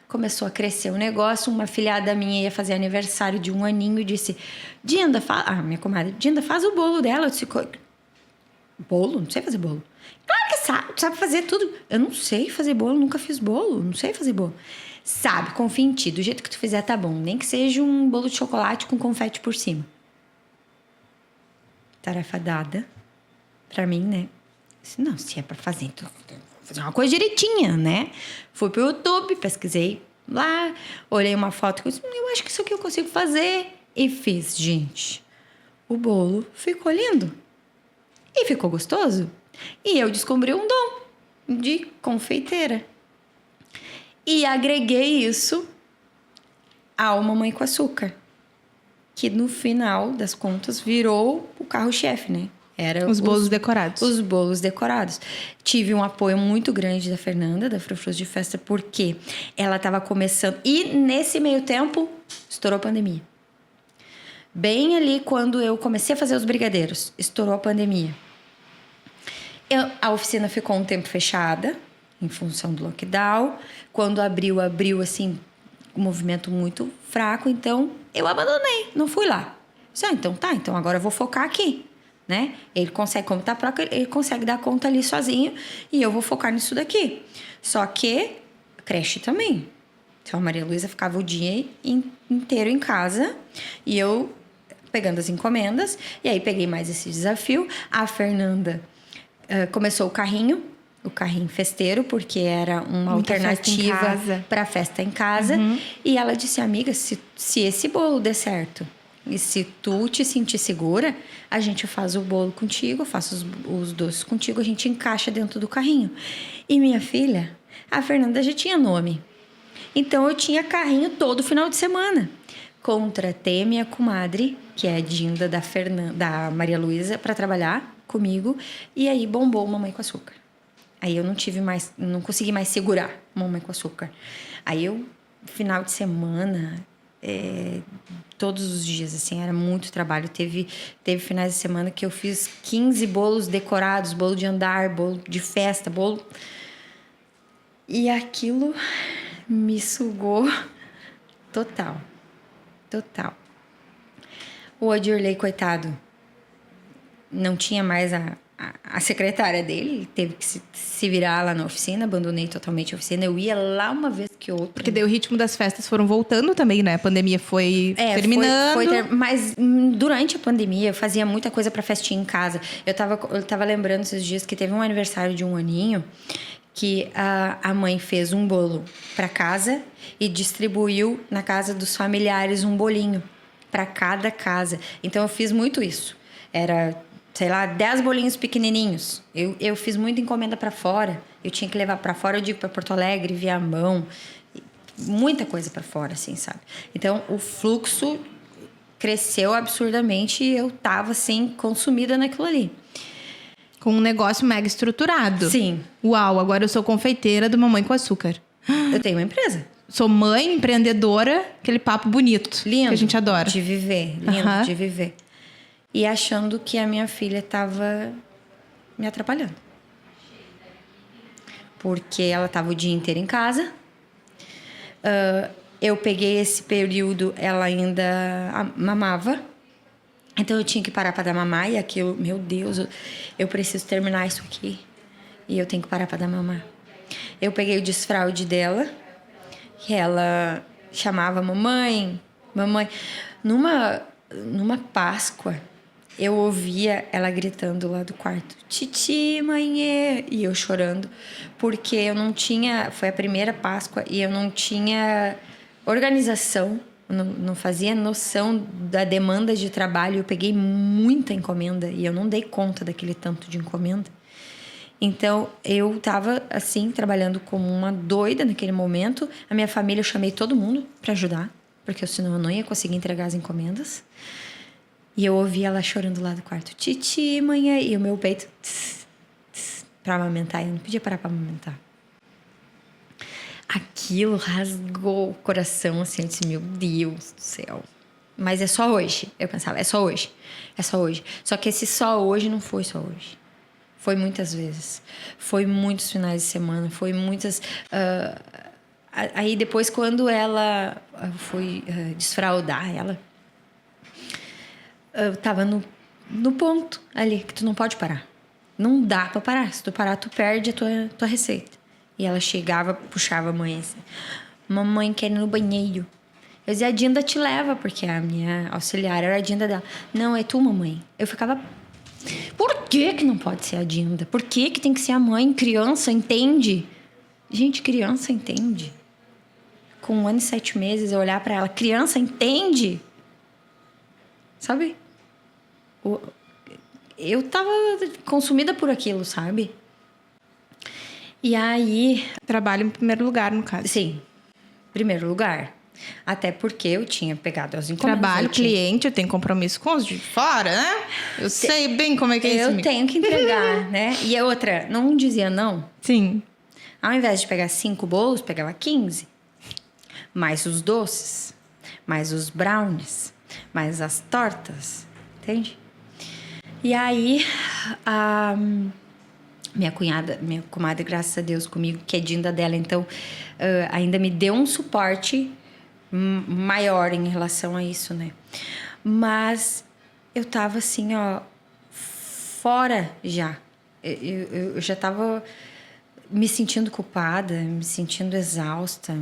começou a crescer o negócio. Uma filhada minha ia fazer aniversário de 1 aninho e disse, Dinda, minha comadre, Dinda, faz o bolo dela. Eu disse, bolo? Não sei fazer bolo. Claro que sabe. tu sabe fazer tudo. Eu não sei fazer bolo, nunca fiz bolo, não sei fazer bolo. Sabe, confia em ti, do jeito que tu fizer tá bom. Nem que seja um bolo de chocolate com confete por cima. Tarefa dada pra mim, né? Disse, não, se é pra fazer, então vou fazer uma coisa direitinha, né? Fui pro YouTube, pesquisei lá, olhei uma foto e disse, eu acho que isso aqui eu consigo fazer. E fiz, gente. O bolo ficou lindo. E ficou gostoso. E eu descobri um dom de confeiteira. E agreguei isso ao Mamãe com Açúcar. Que no final das contas virou o carro-chefe, né? Era Os bolos decorados. Os bolos decorados. Tive um apoio muito grande da Fernanda, da Frufrus de Festa, porque ela estava começando. E nesse meio tempo, estourou a pandemia. Bem ali quando eu comecei a fazer os brigadeiros, estourou a pandemia. A oficina ficou um tempo fechada, em função do lockdown. Quando abriu assim, um movimento muito fraco. Então, eu abandonei, não fui lá. Então tá, então agora eu vou focar aqui. Né? Ele consegue, como tá próprio, ele consegue dar conta ali sozinho e eu vou focar nisso daqui. Só que creche também. Então a Maria Luísa ficava o dia inteiro em casa e eu pegando as encomendas. E aí peguei mais esse desafio. A Fernanda começou o carrinho festeiro, porque era uma muita alternativa para festa em casa. Uhum. E ela disse, amiga, se esse bolo der certo e se tu te sentir segura, a gente faz o bolo contigo, eu faço os doces contigo, a gente encaixa dentro do carrinho. E minha filha, a Fernanda já tinha nome. Então eu tinha carrinho todo final de semana. Contratei a minha comadre, que é a Dinda da Maria Luísa, para trabalhar comigo. E aí bombou o Mamãe com Açúcar. Aí eu não consegui mais segurar o Mamãe com Açúcar. Aí eu, final de semana... todos os dias, assim, era muito trabalho. Teve finais de semana que eu fiz 15 bolos decorados, bolo de andar, bolo de festa, bolo... E aquilo me sugou total. O Odirley, coitado, não tinha mais a secretária dele, ele teve que se virar lá na oficina, abandonei totalmente a oficina. Eu ia lá uma vez que outra. Porque daí o ritmo das festas foram voltando também, né? A pandemia foi terminando. Mas durante a pandemia eu fazia muita coisa pra festinha em casa. Eu tava lembrando esses dias que teve um aniversário de 1 aninho que a mãe fez um bolo pra casa e distribuiu na casa dos familiares um bolinho pra cada casa. Então eu fiz muito isso. Era... sei lá, 10 bolinhos pequenininhos. Eu fiz muita encomenda para fora. Eu tinha que levar para fora, eu digo, para Porto Alegre, Viamão. Muita coisa para fora, assim, sabe? Então, o fluxo cresceu absurdamente e eu tava, assim, consumida naquilo ali. Com um negócio mega estruturado. Sim. Uau, agora eu sou confeiteira do Mamãe com Açúcar. Eu tenho uma empresa. Sou mãe, empreendedora, aquele papo bonito. Lindo. Que a gente adora. De viver, lindo de viver. E achando que a minha filha estava me atrapalhando. Porque ela estava o dia inteiro em casa. Eu peguei esse período, ela ainda mamava. Então eu tinha que parar para dar mamar. E aquilo, meu Deus, eu preciso terminar isso aqui. E eu tenho que parar para dar mamar. Eu peguei o desfraude dela. Que ela chamava mamãe. Numa Páscoa... eu ouvia ela gritando lá do quarto, titi, mãe, e eu chorando, porque eu não tinha, foi a primeira Páscoa e eu não tinha organização, não fazia noção da demanda de trabalho. Eu peguei muita encomenda e eu não dei conta daquele tanto de encomenda. Então, eu tava, assim, trabalhando como uma doida naquele momento. A minha família, eu chamei todo mundo para ajudar, porque senão eu não ia conseguir entregar as encomendas. E eu ouvi ela chorando lá do quarto. Titi, mãe. E o meu peito... pra amamentar. Eu não podia parar pra amamentar. Aquilo rasgou o coração, assim. Eu disse, meu Deus do céu. Mas é só hoje. Eu pensava, é só hoje. É só hoje. Só que esse só hoje não foi só hoje. Foi muitas vezes. Foi muitos finais de semana. Foi muitas... aí depois, quando ela... foi desfraudar ela... eu tava no ponto ali, que tu não pode parar. Não dá pra parar. Se tu parar, tu perde a tua receita. E ela chegava, puxava a mãe assim. Mamãe quer ir no banheiro. Eu dizia, a Dinda te leva, porque a minha auxiliar era a Dinda dela. Não, é tu, mamãe. Eu ficava... Por que não pode ser a Dinda? Por que tem que ser a mãe? Criança entende. Gente, criança entende. Com 1 ano e 7 meses, eu olhar pra ela. Criança entende. Sabe? Eu tava consumida por aquilo, sabe? E aí... Trabalho em primeiro lugar, no caso. Sim. Primeiro lugar. Até porque eu tinha pegado as encomendas. Trabalho, cliente, eu tenho compromisso com os de fora, né? Eu sei bem como é que é isso. Eu tenho que entregar, né? E a outra, não dizia não. Sim. Ao invés de pegar 5 bolos, pegava 15. Mais os doces, mais os brownies, mais as tortas. Entende? E aí, a minha comadre, graças a Deus, comigo, que é Dinda dela, então, ainda me deu um suporte maior em relação a isso, né? Mas eu tava assim, ó, fora já. Eu já tava me sentindo culpada, me sentindo exausta.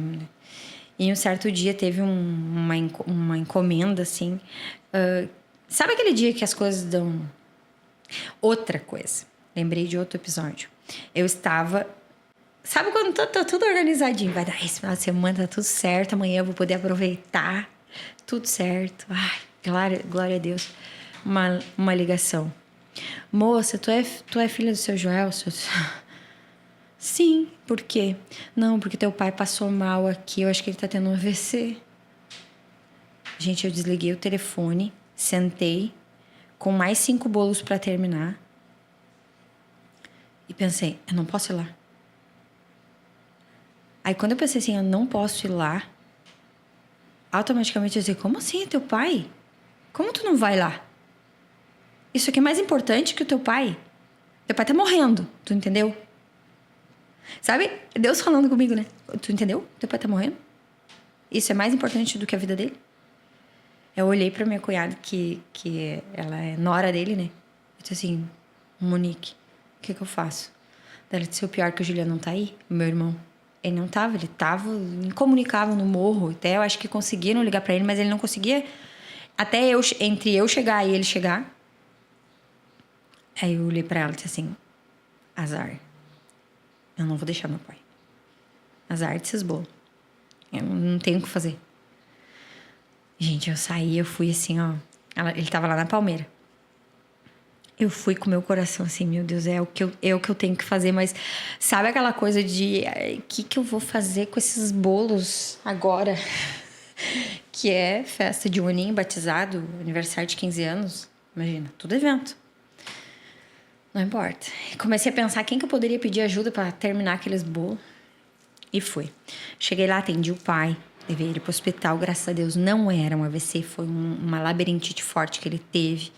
E um certo dia teve uma encomenda, assim. Sabe aquele dia que as coisas dão... Outra coisa. Lembrei de outro episódio. Eu estava... Sabe quando tá tudo organizadinho? Vai dar esse final de semana, tá tudo certo. Amanhã eu vou poder aproveitar. Tudo certo. Ai, glória a Deus. Uma ligação. Moça, tu é filha do seu Joel? Sim, por quê? Não, porque teu pai passou mal aqui. Eu acho que ele tá tendo um AVC. Gente, eu desliguei o telefone, sentei, com mais 5 bolos pra terminar. E pensei, eu não posso ir lá. Aí quando eu pensei assim, eu não posso ir lá, automaticamente eu disse, como assim, é teu pai? Como tu não vai lá? Isso aqui é mais importante que o teu pai. Teu pai tá morrendo, tu entendeu? Sabe? Deus falando comigo, né? Tu entendeu? Teu pai tá morrendo. Isso é mais importante do que a vida dele. Eu olhei pra minha cunhada, que ela é nora dele, né? Eu disse assim, Monique, o que eu faço? Ela disse, o pior que o Juliano não tá aí, meu irmão. Ele não tava, ele tava incomunicável no morro. Até eu acho que conseguiram ligar pra ele, mas ele não conseguia. Até entre eu chegar e ele chegar. Aí eu olhei pra ela e disse assim, azar. Eu não vou deixar meu pai. Azar desses bolos. Eu não tenho o que fazer. Gente, eu saí, eu fui assim, ó. Ele tava lá na Palmeira. Eu fui com meu coração assim, meu Deus, é o que eu tenho que fazer. Mas sabe aquela coisa de... O que eu vou fazer com esses bolos agora? Que é festa de 1 aninho, batizado, aniversário de 15 anos. Imagina, tudo evento. Não importa. Comecei a pensar quem que eu poderia pedir ajuda para terminar aqueles bolos. E fui. Cheguei lá, atendi o pai. Levei ele pro hospital, graças a Deus. Não era um AVC, foi uma labirintite forte que ele teve.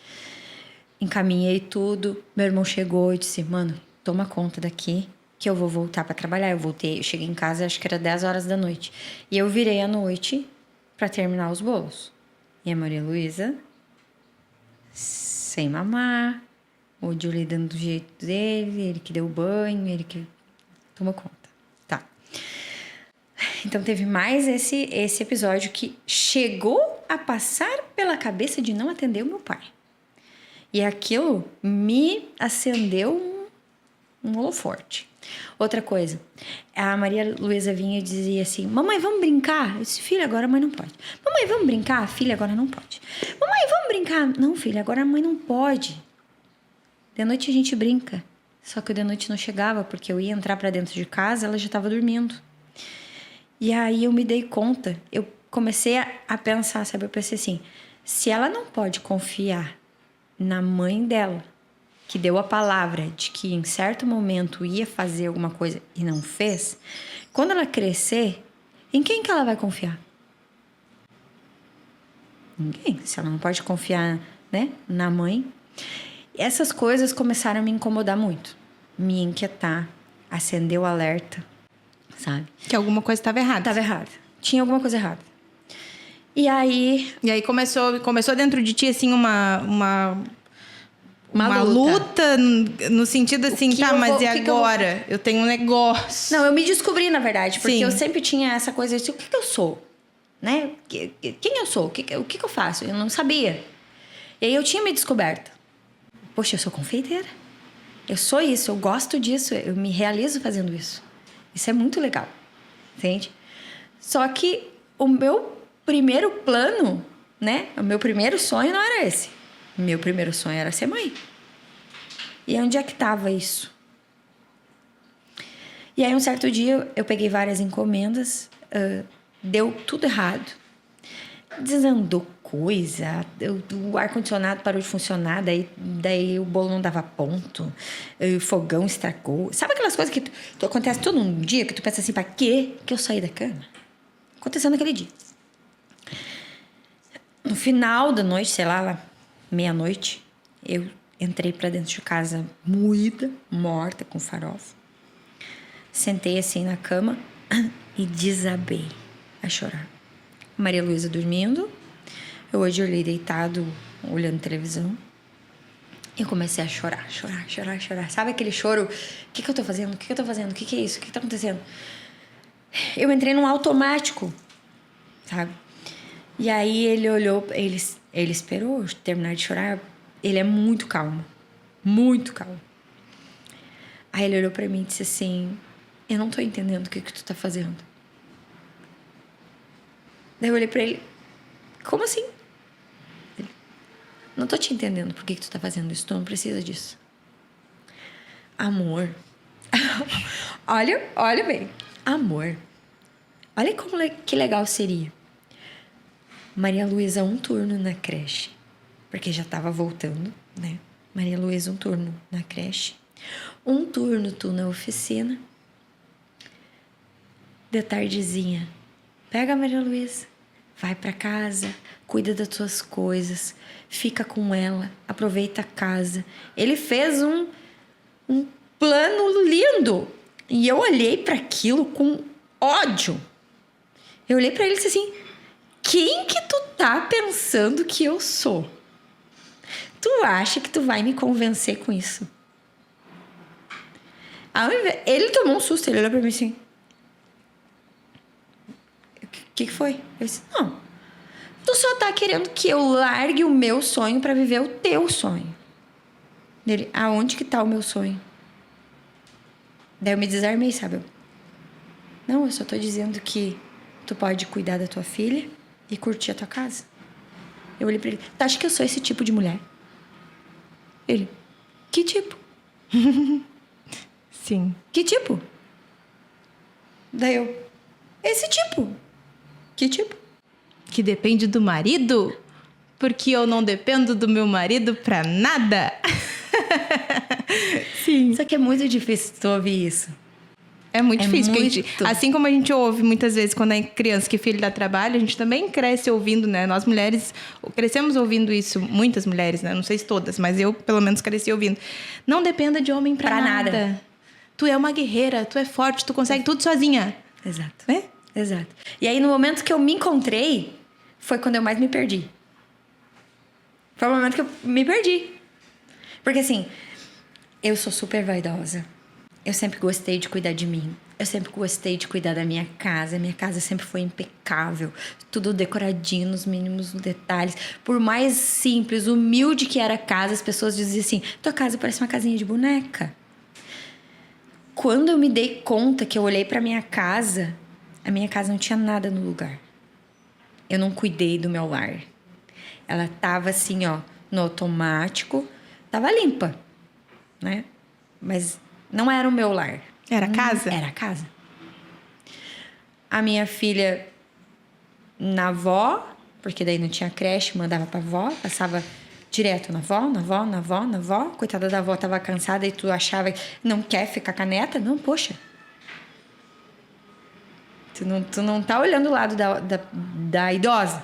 Encaminhei tudo. Meu irmão chegou e disse, mano, toma conta daqui que eu vou voltar para trabalhar. Eu cheguei em casa, acho que era 10 horas da noite. E eu virei à noite para terminar os bolos. E a Maria Luísa, sem mamar, o Julie dando do jeito dele, ele que deu o banho, ele que tomou conta. Tá. Então teve mais esse episódio que chegou a passar pela cabeça de não atender o meu pai. E aquilo me acendeu um holoforte. Outra coisa, a Maria Luísa vinha e dizia assim, mamãe, vamos brincar? Eu disse, filha, agora a mãe não pode. Mamãe, vamos brincar? Filha, agora não pode. Mamãe, vamos brincar? Não, filha, agora a mãe não pode. De noite a gente brinca. Só que de noite não chegava, porque eu ia entrar pra dentro de casa, ela já estava dormindo. E aí eu me dei conta, eu comecei a pensar, sabe? Eu pensei assim, se ela não pode confiar na mãe dela, que deu a palavra de que em certo momento ia fazer alguma coisa e não fez, quando ela crescer, em quem que ela vai confiar? Ninguém. Se ela não pode confiar, né, na mãe. Essas coisas começaram a me incomodar muito, me inquietar, acender o alerta, sabe? Que alguma coisa estava errada. Estava errada. Tinha alguma coisa errada. E aí começou dentro de ti, assim, Uma luta no sentido assim, que tá, eu mas vou- e o que que eu vou- agora? Eu tenho um negócio. Não, eu me descobri, na verdade, porque Sim. eu sempre tinha essa coisa de o que eu sou, né? Quem eu sou? O que eu faço? Eu não sabia. E aí eu tinha me descoberto. Poxa, eu sou confeiteira. Eu sou isso, eu gosto disso, eu me realizo fazendo isso. Isso é muito legal, entende? Só que o meu primeiro plano, né? O meu primeiro sonho não era esse. O meu primeiro sonho era ser mãe. E onde é que estava isso? E aí, um certo dia, eu peguei várias encomendas, deu tudo errado. Desandou coisa, o ar-condicionado parou de funcionar, daí o bolo não dava ponto, o fogão estragou. Sabe aquelas coisas que acontece todo um dia que tu pensa assim, pra quê que eu saí da cama? Aconteceu naquele dia. No final da noite, sei lá, meia-noite, eu entrei pra dentro de casa moída, morta, com farofa. Sentei assim na cama e desabei a chorar. Maria Luísa dormindo. Eu hoje olhei deitado, olhando televisão. Eu comecei a chorar. Sabe aquele choro? O que eu tô fazendo? O que eu tô fazendo? O que é isso? O que tá acontecendo? Eu entrei num automático, sabe? E aí ele olhou, ele esperou eu terminar de chorar. Ele é muito calmo. Muito calmo. Aí ele olhou pra mim e disse assim: eu não tô entendendo o que tu tá fazendo. Daí eu olhei pra ele: como assim? Ele: não tô te entendendo por que tu tá fazendo isso. Tu não precisa disso. Amor. olha bem. Amor. Olha que legal seria. Maria Luísa, um turno na creche. Porque já tava voltando, né? Maria Luísa, um turno na creche. Um turno tu na oficina. De tardezinha, pega a Maria Luísa, vai pra casa, cuida das tuas coisas, fica com ela, aproveita a casa. Ele fez um plano lindo. E eu olhei para aquilo com ódio. Eu olhei para ele e disse assim: quem que tu tá pensando que eu sou? Tu acha que tu vai me convencer com isso? Ele tomou um susto, ele olhou pra mim assim: o que foi? Eu disse: não, tu só tá querendo que eu largue o meu sonho pra viver o teu sonho. Ele: aonde que tá o meu sonho? Daí eu me desarmei, sabe? Não, eu só tô dizendo que tu pode cuidar da tua filha e curtir a tua casa. Eu olhei pra ele: tu acha que eu sou esse tipo de mulher? Ele: que tipo? Sim. Que tipo? Daí eu: esse tipo. Que tipo? Que depende do marido? Porque eu não dependo do meu marido pra nada. Sim. Só que é muito difícil tu ouvir isso. É muito É difícil. Porque muito. assim como a gente ouve muitas vezes quando é criança que filho dá trabalho, a gente também cresce ouvindo, né? Nós mulheres crescemos ouvindo isso, muitas mulheres, né? Não sei se todas, mas eu pelo menos cresci ouvindo. Não dependa de homem pra nada. Tu é uma guerreira, tu é forte, tu consegue tudo sozinha. Exato. Né? Exato. E aí, no momento que eu me encontrei, foi quando eu mais me perdi. Foi o momento que eu me perdi. Porque assim, eu sou super vaidosa. Eu sempre gostei de cuidar de mim. Eu sempre gostei de cuidar da minha casa. Minha casa sempre foi impecável. Tudo decoradinho nos mínimos detalhes. Por mais simples, humilde que era a casa, as pessoas diziam assim: tua casa parece uma casinha de boneca. Quando eu me dei conta que eu olhei pra minha casa, a minha casa não tinha nada no lugar. Eu não cuidei do meu lar. Ela tava assim, ó, no automático. Tava limpa, né? Mas não era o meu lar. Era a casa? Era a casa. A minha filha na avó, porque daí não tinha creche, mandava pra avó, passava direto na avó. Coitada da avó, tava cansada e tu achava que não quer ficar com a neta? Não, poxa. Tu não tá olhando o lado da idosa.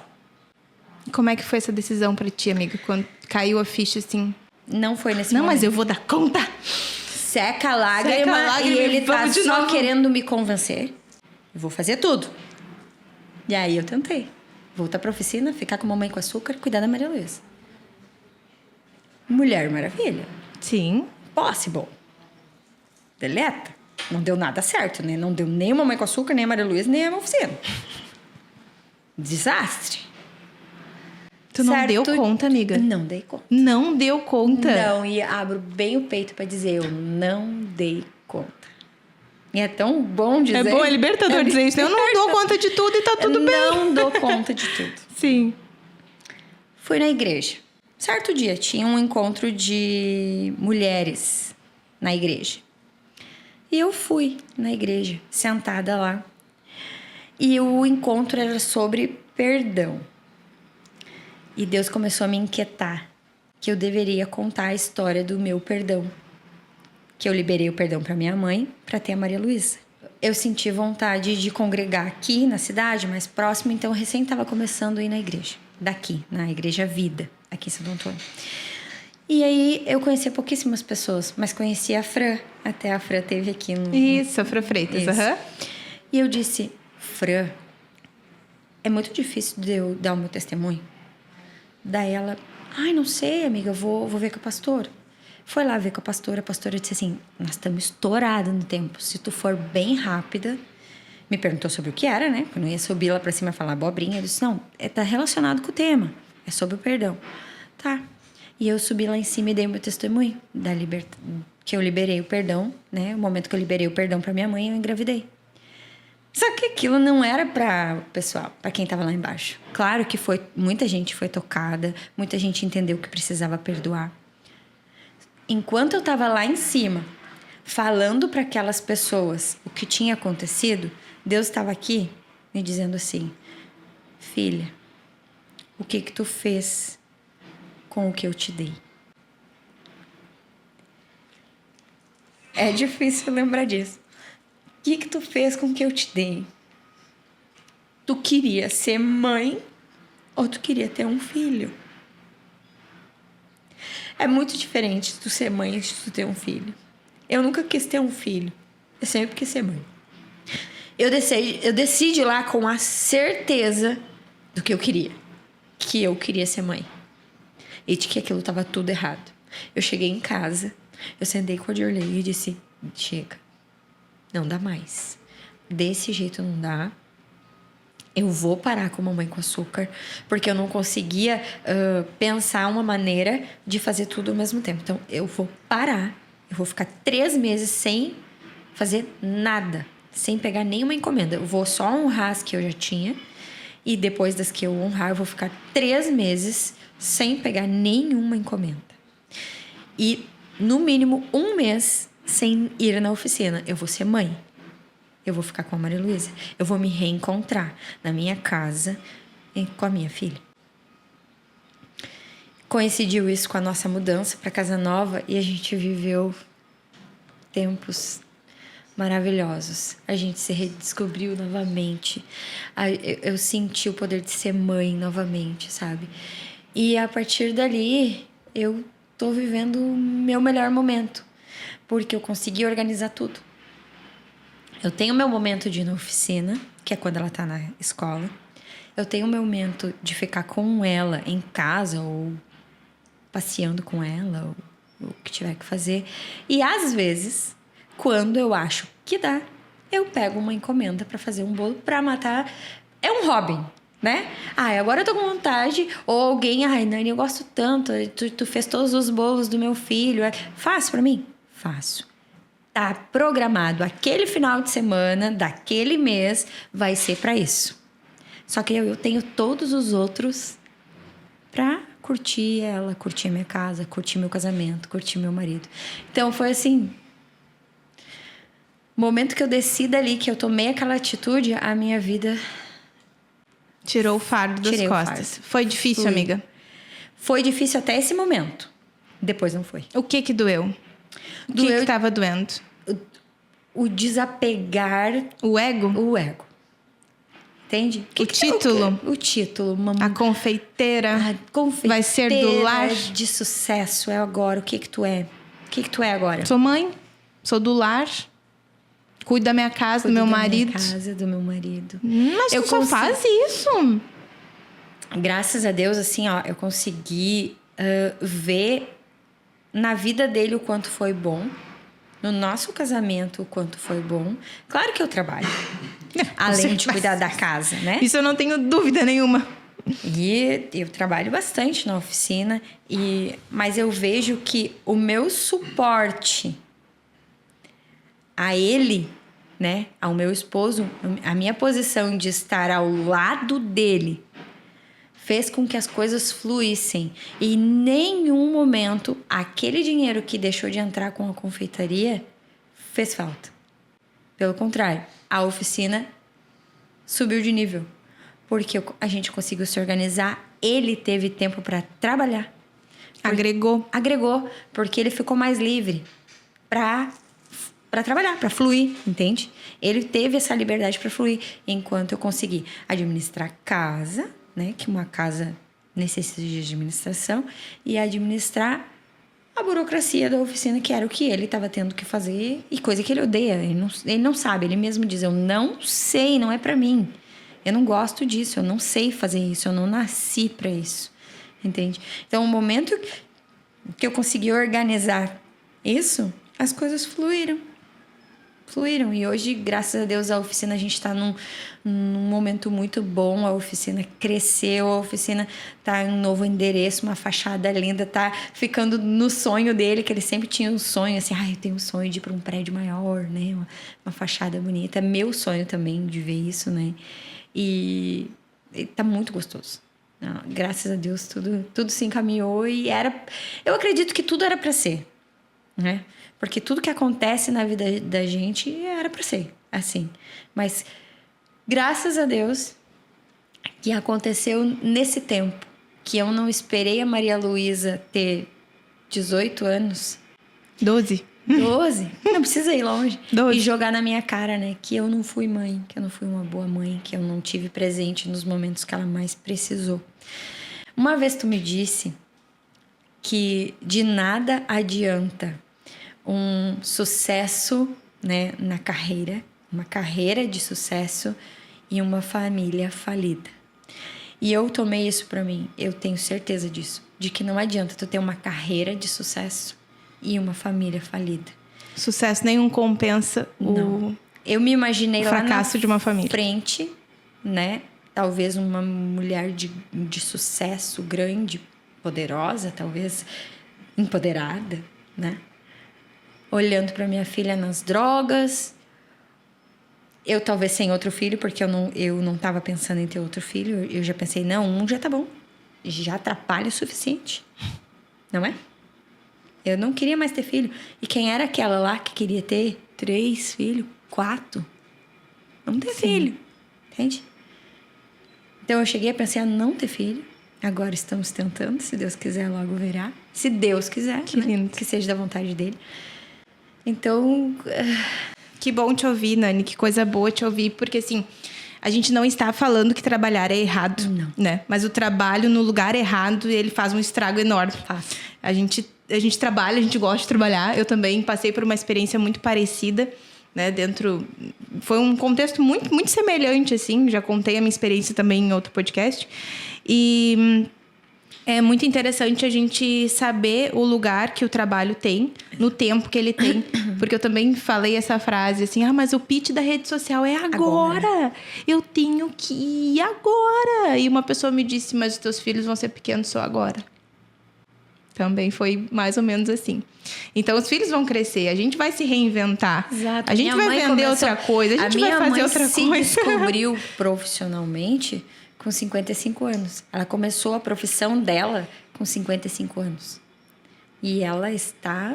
Como é que foi essa decisão pra ti, amiga? Quando caiu a ficha assim? Não foi nesse Não, momento. mas eu vou dar conta. Seca a lágrima e ele tá só querendo me convencer. Eu vou fazer tudo. E aí eu tentei. Voltar pra oficina, ficar com a mamãe com açúcar, cuidar da Maria Luísa. Mulher Maravilha. Sim. Possible. Deleta. Não deu nada certo, né? Não deu nem a Mamãe com Açúcar, nem a Maria Luísa, nem a Oficina. Desastre. Tu não deu conta, amiga? Não dei conta. Não deu conta? Não, e abro bem o peito pra dizer, eu não dei conta. E é tão bom dizer... É bom, é libertador dizer isso. Eu não dou conta de tudo e tá tudo bem. Não dou conta de tudo. Sim. Fui na igreja. Certo dia, tinha um encontro de mulheres na igreja. E eu fui na igreja, sentada lá. E o encontro era sobre perdão. E Deus começou a me inquietar que eu deveria contar a história do meu perdão. Que eu liberei o perdão para minha mãe, para ter a Maria Luísa. Eu senti vontade de congregar aqui na cidade, mais próximo, então eu recém estava começando a ir na igreja. Daqui, na Igreja Vida, aqui em Santo Antônio. E aí eu conhecia pouquíssimas pessoas, mas conhecia a Fran. Até a Fran teve aqui no... Isso, a Fran Freitas. Aham. E eu disse, Fran, é muito difícil de eu dar o meu testemunho. Daí ela, ai, não sei, amiga, vou ver com a pastora. Foi lá ver com a pastora disse assim, nós estamos estourados no tempo, se tu for bem rápida... Me perguntou sobre o que era, né? Eu não ia subir lá pra cima e falar abobrinha. Eu disse, não, tá relacionado com o tema. É sobre o perdão. Tá. E eu subi lá em cima e dei o meu testemunho. Que eu liberei o perdão, né? O momento que eu liberei o perdão pra minha mãe, eu engravidei. Só que aquilo não era pra pessoal, pra quem tava lá embaixo. Claro que muita gente foi tocada, muita gente entendeu que precisava perdoar. Enquanto eu tava lá em cima, falando para aquelas pessoas o que tinha acontecido, Deus estava aqui me dizendo assim, filha, o que tu fez com o que eu te dei? É difícil lembrar disso. O que tu fez com o que eu te dei? Tu queria ser mãe ou tu queria ter um filho? É muito diferente tu ser mãe de tu ter um filho. Eu nunca quis ter um filho. Eu sempre quis ser mãe. Eu desci de lá com a certeza do que eu queria. Que eu queria ser mãe. E de que aquilo estava tudo errado. Eu cheguei em casa, eu sentei com a Dirley e disse, chega, não dá mais. Desse jeito não dá. Eu vou parar com Mamãe com Açúcar, porque eu não conseguia pensar uma maneira de fazer tudo ao mesmo tempo. Então, eu vou parar. Eu vou ficar 3 meses sem fazer nada. Sem pegar nenhuma encomenda. Eu vou só honrar as que eu já tinha. E depois das que eu honrar, eu vou ficar 3 meses sem pegar nenhuma encomenda. E, no mínimo, 1 mês sem ir na oficina. Eu vou ser mãe. Eu vou ficar com a Maria Luísa. Eu vou me reencontrar na minha casa com a minha filha. Coincidiu isso com a nossa mudança para casa nova e a gente viveu tempos maravilhosos. A gente se redescobriu novamente. Eu senti o poder de ser mãe novamente, sabe? E a partir dali, eu tô vivendo o meu melhor momento, porque eu consegui organizar tudo. Eu tenho meu momento de ir na oficina, que é quando ela tá na escola. Eu tenho meu momento de ficar com ela em casa ou passeando com ela, ou o que tiver que fazer. E às vezes, quando eu acho que dá, eu pego uma encomenda para fazer um bolo para matar. É um hobby, né? Agora eu tô com vontade. Ou alguém, Nani, eu gosto tanto. Tu fez todos os bolos do meu filho. Faz para mim? Faço. Tá programado. Aquele final de semana, daquele mês, vai ser para isso. Só que eu tenho todos os outros pra curtir ela, curtir a minha casa, curtir meu casamento, curtir meu marido. Então foi assim, momento que eu desci dali, que eu tomei aquela atitude, a minha vida... Tirou o fardo das costas. Foi difícil, amiga? Foi difícil até esse momento. Depois não foi. O que doeu? O que estava doendo? O desapegar... O ego? O ego. Entende? O título? O título. A confeiteira. A confeiteira vai ser do lar. De sucesso é agora. O que tu é? O que tu é agora? Sou mãe. Sou do lar. Cuido da minha casa, do meu marido. Da minha casa, do meu marido. Mas tu só faz isso. Graças a Deus, assim, ó, eu consegui ver na vida dele o quanto foi bom, no nosso casamento o quanto foi bom. Claro que eu trabalho, além de cuidar da casa, né? Isso eu não tenho dúvida nenhuma. E eu trabalho bastante na oficina, mas eu vejo que o meu suporte a ele, né, ao meu esposo, a minha posição de estar ao lado dele, fez com que as coisas fluíssem. E em nenhum momento aquele dinheiro que deixou de entrar com a confeitaria fez falta. Pelo contrário, a oficina subiu de nível. Porque a gente conseguiu se organizar, ele teve tempo para trabalhar. Agregou. Porque ele ficou mais livre para trabalhar, para fluir, entende? Ele teve essa liberdade para fluir, enquanto eu consegui administrar casa, né? Que uma casa necessita de administração, e administrar a burocracia da oficina, que era o que ele estava tendo que fazer, e coisa que ele odeia. Ele não sabe, ele mesmo diz, eu não sei, não é para mim. Eu não gosto disso, eu não sei fazer isso, eu não nasci para isso, entende? Então, o momento que eu consegui organizar isso, as coisas fluíram. E hoje, graças a Deus, a oficina, a gente está num momento muito bom. A oficina cresceu, a oficina está em um novo endereço, uma fachada linda, tá ficando no sonho dele, que ele sempre tinha um sonho, assim, eu tenho um sonho de ir para um prédio maior, né? Uma fachada bonita. É meu sonho também de ver isso, né? E tá muito gostoso. Graças a Deus, tudo se encaminhou e eu acredito que tudo era para ser, né? Porque tudo que acontece na vida da gente era para ser assim. Mas graças a Deus que aconteceu nesse tempo, que eu não esperei a Maria Luísa ter 18 anos. 12. Não precisa ir longe. 12. E jogar na minha cara, né? Que eu não fui mãe, que eu não fui uma boa mãe, que eu não tive presente nos momentos que ela mais precisou. Uma vez tu me disse que de nada adianta um sucesso, né, na carreira, uma carreira de sucesso e uma família falida. E eu tomei isso pra mim, eu tenho certeza disso, de que não adianta tu ter uma carreira de sucesso e uma família falida. Sucesso nenhum compensa Eu me imaginei o lá fracasso na de uma família. Frente, né? Talvez uma mulher de sucesso grande, poderosa, talvez empoderada, né? Olhando para minha filha nas drogas. Eu talvez sem outro filho, porque eu não estava pensando em ter outro filho. Eu já pensei, não, um já tá bom. Já atrapalha o suficiente. Não é? Eu não queria mais ter filho. E quem era aquela lá que queria ter 3 filhos, 4? Não ter filho. Entende? Então eu cheguei a pensar em não ter filho. Agora estamos tentando, se Deus quiser, logo verá. Se Deus quiser, que né? lindo. Que seja da vontade dele. Então, que bom te ouvir, Nani. Que coisa boa te ouvir. Porque, assim, a gente não está falando que trabalhar é errado. Não. Né? Mas o trabalho no lugar errado, ele faz um estrago enorme. Faz. A gente trabalha, a gente gosta de trabalhar. Eu também passei por uma experiência muito parecida, né? Foi um contexto muito, muito semelhante, assim. Já contei a minha experiência também em outro podcast. E é muito interessante a gente saber o lugar que o trabalho tem, no tempo que ele tem. Porque eu também falei essa frase assim, mas o pitch da rede social é agora. Eu tenho que ir agora. E uma pessoa me disse, mas os teus filhos vão ser pequenos só agora. Também foi mais ou menos assim. Então, os filhos vão crescer, a gente vai se reinventar. Exato. A gente vai vender outra coisa, a gente vai fazer outra coisa. A minha mãe se descobriu profissionalmente com 55 anos. Ela começou a profissão dela com 55 anos. E ela está...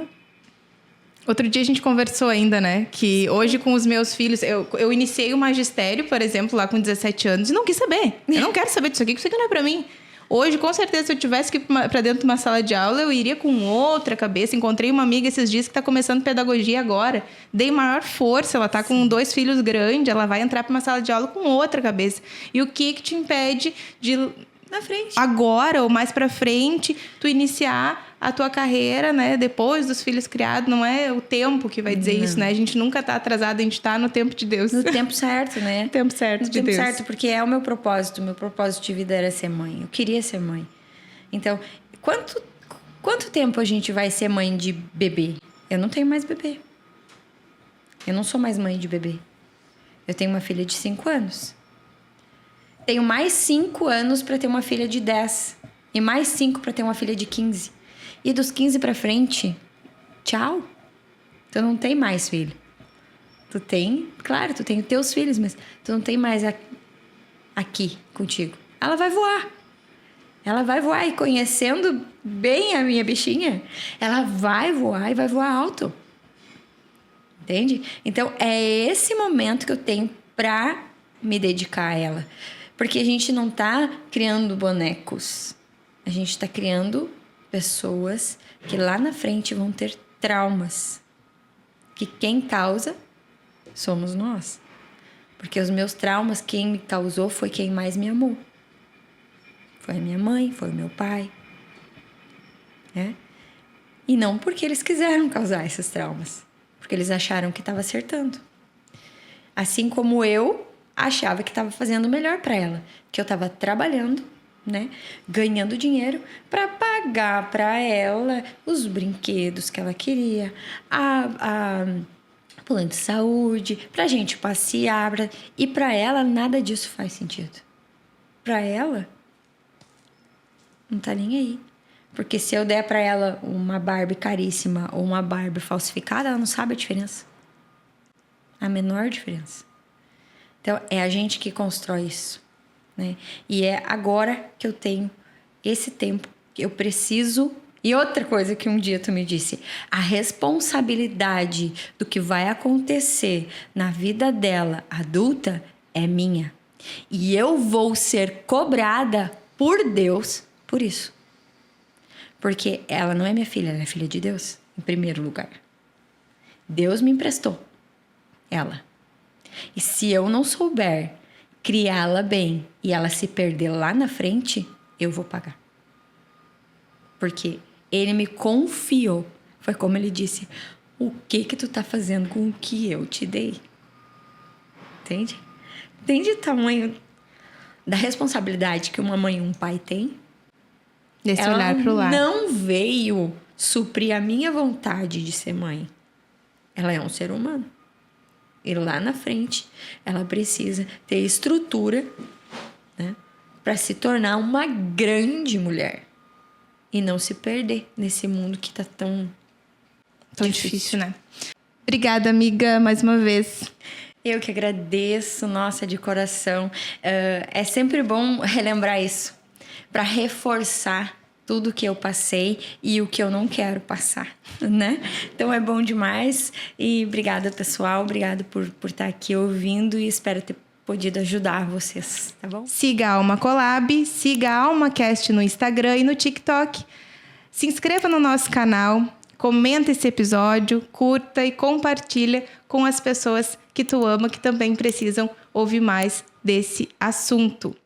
Outro dia a gente conversou ainda, né? Que hoje com os meus filhos... Eu iniciei o magistério, por exemplo, lá com 17 anos e não quis saber. Eu não quero saber disso aqui, que isso aqui não é pra mim. Hoje, com certeza, se eu tivesse que ir pra dentro de uma sala de aula, eu iria com outra cabeça. Encontrei uma amiga esses dias que está começando pedagogia agora. Dei maior força, ela está com 2 filhos grandes, ela vai entrar para uma sala de aula com outra cabeça. E o que te impede de, na frente, agora ou mais para frente, tu iniciar a tua carreira, né? Depois dos filhos criados, não é o tempo que vai dizer isso, né? A gente nunca tá atrasado, a gente tá no tempo de Deus. No tempo certo, né? No tempo certo de Deus. No tempo certo, porque é o meu propósito. O meu propósito de vida era ser mãe. Eu queria ser mãe. Então, Quanto tempo a gente vai ser mãe de bebê? Eu não tenho mais bebê. Eu não sou mais mãe de bebê. Eu tenho uma filha de 5 anos. Tenho mais 5 anos para ter uma filha de 10. E mais 5 para ter uma filha de 15. E dos 15 para frente, tchau. Tu não tem mais filho. Tu tem, claro, tu tem os teus filhos, mas tu não tem mais aqui contigo. Ela vai voar. Ela vai voar. E conhecendo bem a minha bichinha, ela vai voar e vai voar alto. Entende? Então, é esse momento que eu tenho pra me dedicar a ela. Porque a gente não tá criando bonecos. A gente tá criando pessoas que lá na frente vão ter traumas. Que quem causa somos nós. Porque os meus traumas, quem me causou foi quem mais me amou. Foi a minha mãe, foi o meu pai. Né? E não porque eles quiseram causar esses traumas. Porque eles acharam que estava acertando. Assim como eu achava que estava fazendo o melhor para ela. Que eu estava trabalhando, né? Ganhando dinheiro para pagar para ela os brinquedos que ela queria. A plano de saúde, pra gente passear. E para ela, nada disso faz sentido. Para ela, não tá nem aí. Porque se eu der para ela uma Barbie caríssima ou uma Barbie falsificada, ela não sabe a diferença. A menor diferença. Então, é a gente que constrói isso. Né? E é agora que eu tenho esse tempo que eu preciso. E outra coisa que um dia tu me disse, a responsabilidade do que vai acontecer na vida dela adulta é minha. E eu vou ser cobrada por Deus por isso. Porque ela não é minha filha, ela é filha de Deus, em primeiro lugar. Deus me emprestou ela. E se eu não souber criá-la bem e ela se perder lá na frente, eu vou pagar. Porque ele me confiou. Foi como ele disse, o que tu tá fazendo com o que eu te dei? Entende? Entende o tamanho da responsabilidade que uma mãe e um pai têm? Desse olhar pro lar. Ela não veio suprir a minha vontade de ser mãe. Ela é um ser humano. E lá na frente, ela precisa ter estrutura, né, para se tornar uma grande mulher. E não se perder nesse mundo que tá tão difícil, né? Obrigada, amiga, mais uma vez. Eu que agradeço, nossa, de coração. É sempre bom relembrar isso, para reforçar tudo que eu passei e o que eu não quero passar, né? Então é bom demais e obrigada, pessoal, obrigada por estar aqui ouvindo e espero ter podido ajudar vocês, tá bom? Siga a Alma Collab, siga a AlmaCast no Instagram e no TikTok. Se inscreva no nosso canal, comenta esse episódio, curta e compartilha com as pessoas que tu ama, que também precisam ouvir mais desse assunto.